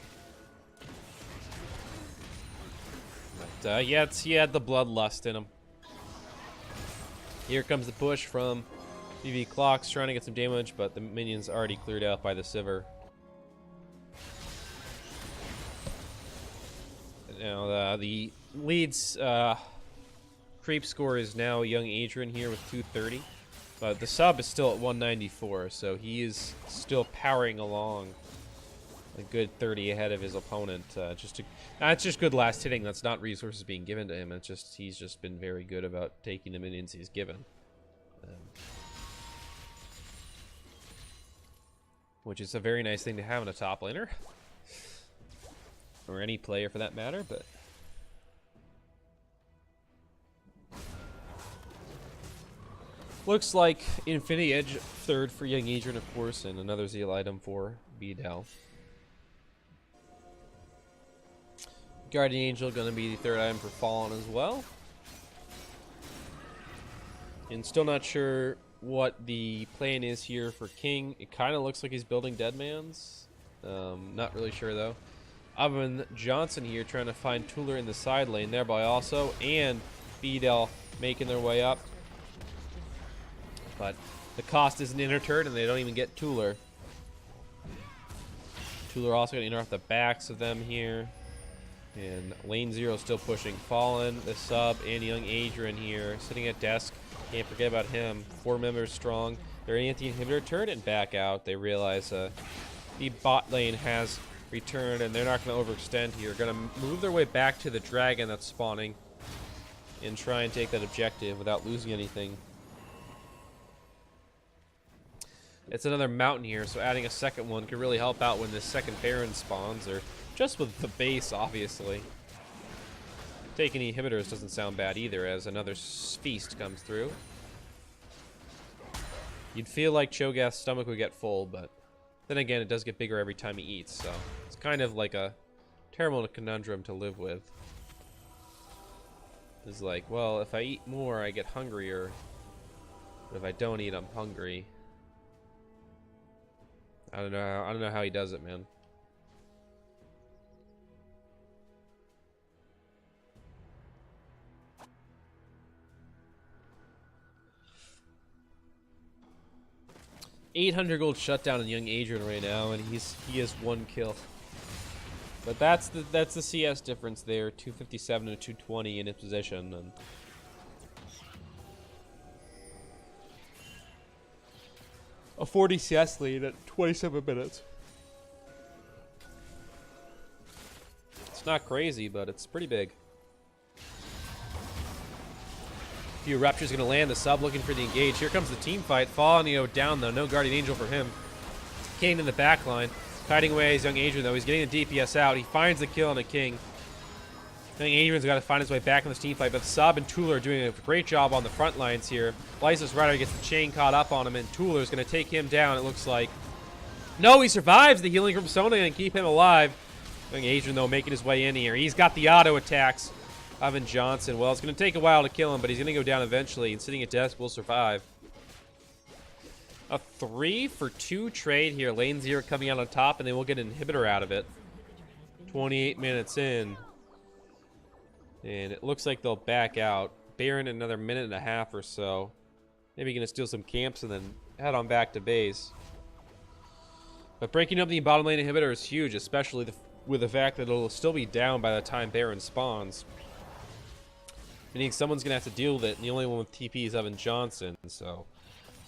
Yeah, he had the bloodlust in him. Here comes the push from BB Clocks, trying to get some damage, but the minion's already cleared out by the Sivir. Now the lead's creep score is now young Adrian here with 230, but the sub is still at 194, so he is still powering along a good 30 ahead of his opponent. It's just good last hitting. That's not resources being given to him. It's just he's just been very good about taking the minions he's given, which is a very nice thing to have in a top laner, or any player for that matter. But looks like Infinity Edge third for young Adrian, of course, and another Zeal item for BDL. Guardian Angel going to be the third item for Fallen as well. And still not sure what the plan is here for King. It kind of looks like he's building Deadman's. Not really sure though. Oven Johnson here trying to find Tooler in the side lane, thereby also, and BDL making their way up. But the cost is an inner turret, and they don't even get Tooler. Tooler also going to interrupt the backs of them here. And lane 0 still pushing Fallen, the sub, and young Adrian here sitting at desk. Can't forget about him. 4 members strong. They're in the inhibitor turret and back out. They realize the bot lane has returned, and they're not going to overextend here. Going to move their way back to the dragon that's spawning and try and take that objective without losing anything. It's another mountain here, so adding a second one could really help out when this second Baron spawns, or just with the base, obviously. Taking inhibitors doesn't sound bad either, as another feast comes through. You'd feel like Cho'Gath's stomach would get full, but then again, it does get bigger every time he eats, so it's kind of like a terrible conundrum to live with. It's like, well, if I eat more, I get hungrier, but if I don't eat, I'm hungry. I don't know how he does it, man. $800 gold shutdown in young Adrian right now, and he has 1 kill. But that's the CS difference there, 257 to 220 in his position, and a 40 CS lead at 27 minutes. It's not crazy, but it's pretty big. Few Rapture's gonna land, the sub looking for the engage. Here comes the team fight. Fallen down though, no Guardian Angel for him. Kane in the back line. Kiting away his young Adrian though. He's getting the DPS out. He finds the kill on a King. Young Adrian's got to find his way back in this team fight, but Sub and Tooler are doing a great job on the front lines here. Lysis Rider gets the chain caught up on him, and Tooler's gonna take him down, it looks like. No, he survives the healing from Sona and keep him alive. Young Adrian though making his way in here. He's got the auto attacks. Oven Johnson, well, it's going to take a while to kill him, but he's going to go down eventually, and sitting at desk will survive. A 3-for-2 trade here. Lane 0 coming out on top, and then we'll get an inhibitor out of it. 28 minutes in. And it looks like they'll back out. Baron another minute and a half or so. Maybe gonna steal some camps and then head on back to base. But breaking up the bottom lane inhibitor is huge, especially with the fact that it'll still be down by the time Baron spawns. Meaning someone's gonna have to deal with it, and the only one with TP is Evan Johnson, so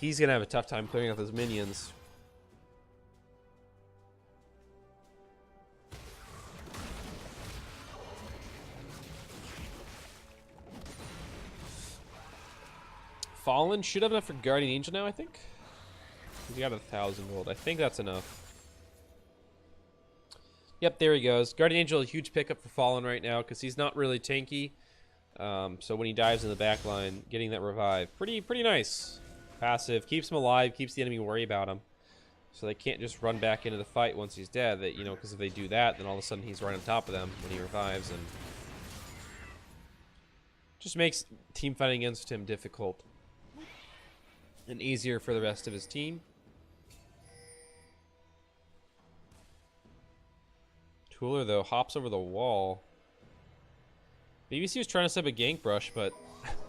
he's gonna have a tough time clearing out those minions. Fallen should have enough for Guardian Angel now, I think. He got 1,000 gold. I think that's enough. Yep, there he goes. Guardian Angel, a huge pickup for Fallen right now because he's not really tanky. So when he dives in the back line, getting that revive, pretty nice. Passive, keeps him alive, keeps the enemy worry about him. So they can't just run back into the fight once he's dead. That, you know, because if they do that, then all of a sudden he's right on top of them when he revives, and just makes team fighting against him difficult and easier for the rest of his team. Tooler, though, hops over the wall. BBC was trying to set up a gank brush, but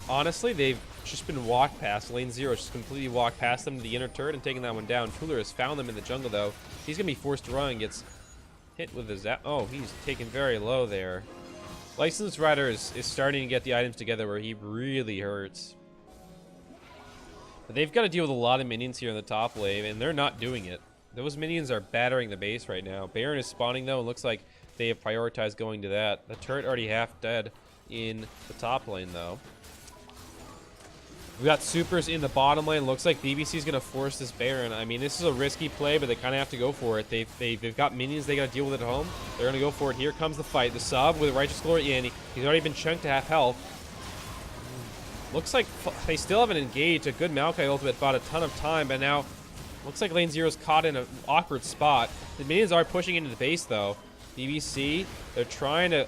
honestly, they've just been walked past. Lane 0 just completely walked past them to the inner turret and taking that one down. Tooler has found them in the jungle, though. He's going to be forced to run and gets hit with his... Oh, he's taken very low there. Licensed Rider is starting to get the items together where he really hurts. But they've got to deal with a lot of minions here in the top wave, and they're not doing it. Those minions are battering the base right now. Baron is spawning, though, and looks like they have prioritized going to that. The turret already half dead in the top lane, though. We got supers in the bottom lane. Looks like BBC is going to force this Baron. I mean, this is a risky play, but they kind of have to go for it. They've got minions they got to deal with at home. They're going to go for it. Here comes the fight. The sub with Righteous Glory in. He's already been chunked to half health. Looks like they still haven't engaged. A good Maokai ultimate bought a ton of time, but now looks like Lane 0's caught in an awkward spot. The minions are pushing into the base, though. BBC, they're trying to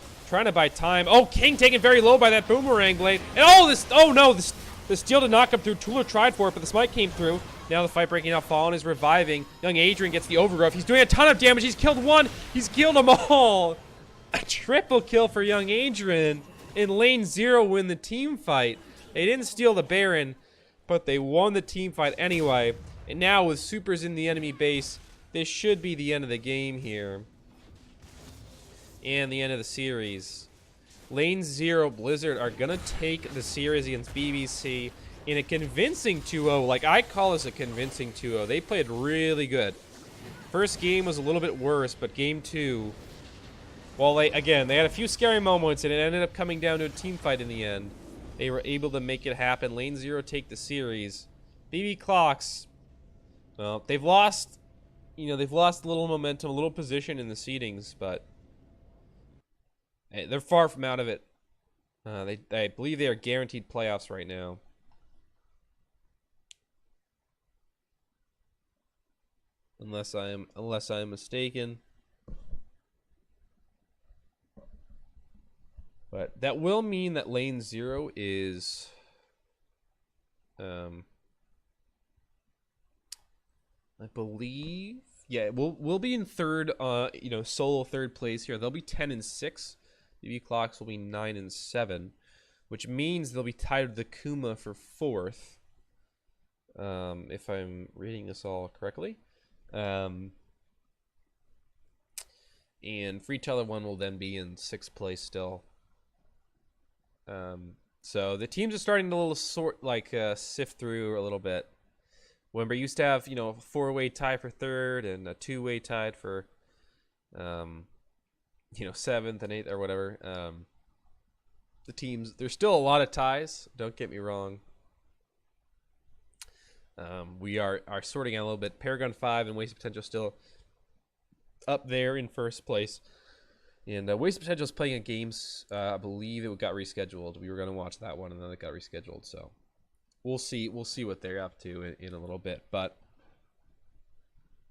buy time. Oh, King taken very low by that boomerang blade. And oh no, the steal did not come through. Tooler tried for it, but the smite came through. Now the fight breaking out. Fallen is reviving. Young Adrian gets the overgrowth. He's doing a ton of damage. He's killed one. He's killed them all. A triple kill for Young Adrian. And Lane 0 win the team fight. They didn't steal the Baron, but they won the team fight anyway. And now with supers in the enemy base, this should be the end of the game here. And the end of the series. Lane 0 Blizzard are going to take the series against BBC in a convincing 2-0. Like, I call this a convincing 2-0. They played really good. First game was a little bit worse, but game 2, well, they had a few scary moments, and it ended up coming down to a team fight in the end. They were able to make it happen. Lane 0 take the series. BB Clocks, well, they've lost a little momentum, a little position in the seedings, but hey, they're far from out of it. I believe they are guaranteed playoffs right now. Unless I am mistaken. But that will mean that Lane 0 is I believe, yeah, we'll be in third, solo third place here. They'll be 10-6. BB Clocks will be 9-7, which means they'll be tied with the Kuma for fourth. If I'm reading this all correctly. And Free Teller 1 will then be in sixth place still. So the teams are starting to sift through a little bit. When we used to have, a four-way tie for third and a two-way tied for, seventh and eighth or whatever. The teams, there's still a lot of ties. Don't get me wrong. We are sorting out a little bit. Paragon 5 and Waste of Potential still up there in first place. And Waste of Potential is playing a games. I believe it got rescheduled. We were going to watch that one, and then it got rescheduled. So we'll see what they're up to in a little bit. But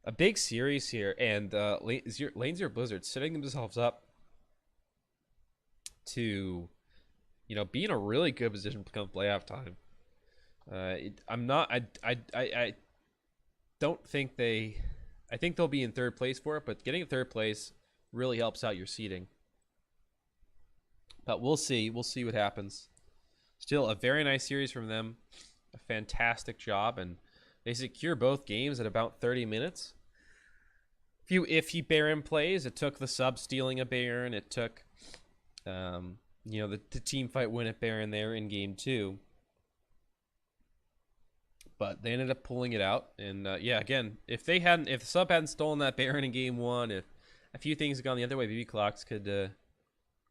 a big series here, and Lane 0 Blizzard setting themselves up to, be in a really good position to come playoff time. don't think they. I think they'll be in third place for it, but getting third place really helps out your seeding. But we'll see. We'll see what happens. Still a very nice series from them. A fantastic job, and they secure both games at about 30 minutes. Few iffy Baron plays. It took the sub stealing a Baron. It took, the team fight win at Baron there in game 2. But they ended up pulling it out. And again, if the sub hadn't stolen that Baron in game 1, if a few things had gone the other way, BB Clocks could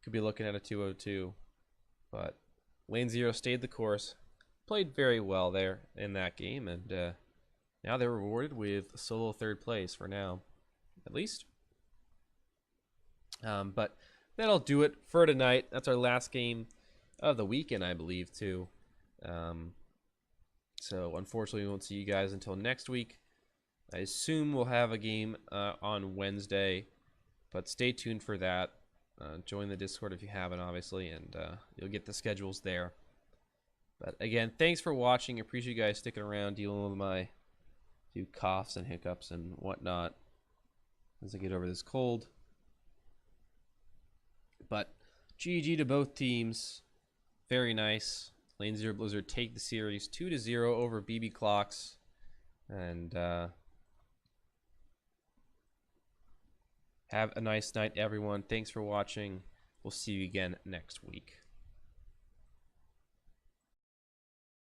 be looking at a 2-0-2. But Lane Zero stayed the course, played very well there in that game, and now they're rewarded with solo third place for now, at least. But that'll do it for tonight. That's our last game of the weekend, I believe, too. So unfortunately, we won't see you guys until next week. I assume we'll have a game on Wednesday, but stay tuned for that. Join the Discord if you haven't, obviously, and you'll get the schedules there. But again, thanks for watching. I appreciate you guys sticking around, dealing with my few coughs and hiccups and whatnot as I get over this cold. But GG to both teams. Very nice. Lane Zero Blizzard take the series 2-0 over BB Clocks. And have a nice night, everyone. Thanks for watching. We'll see you again next week.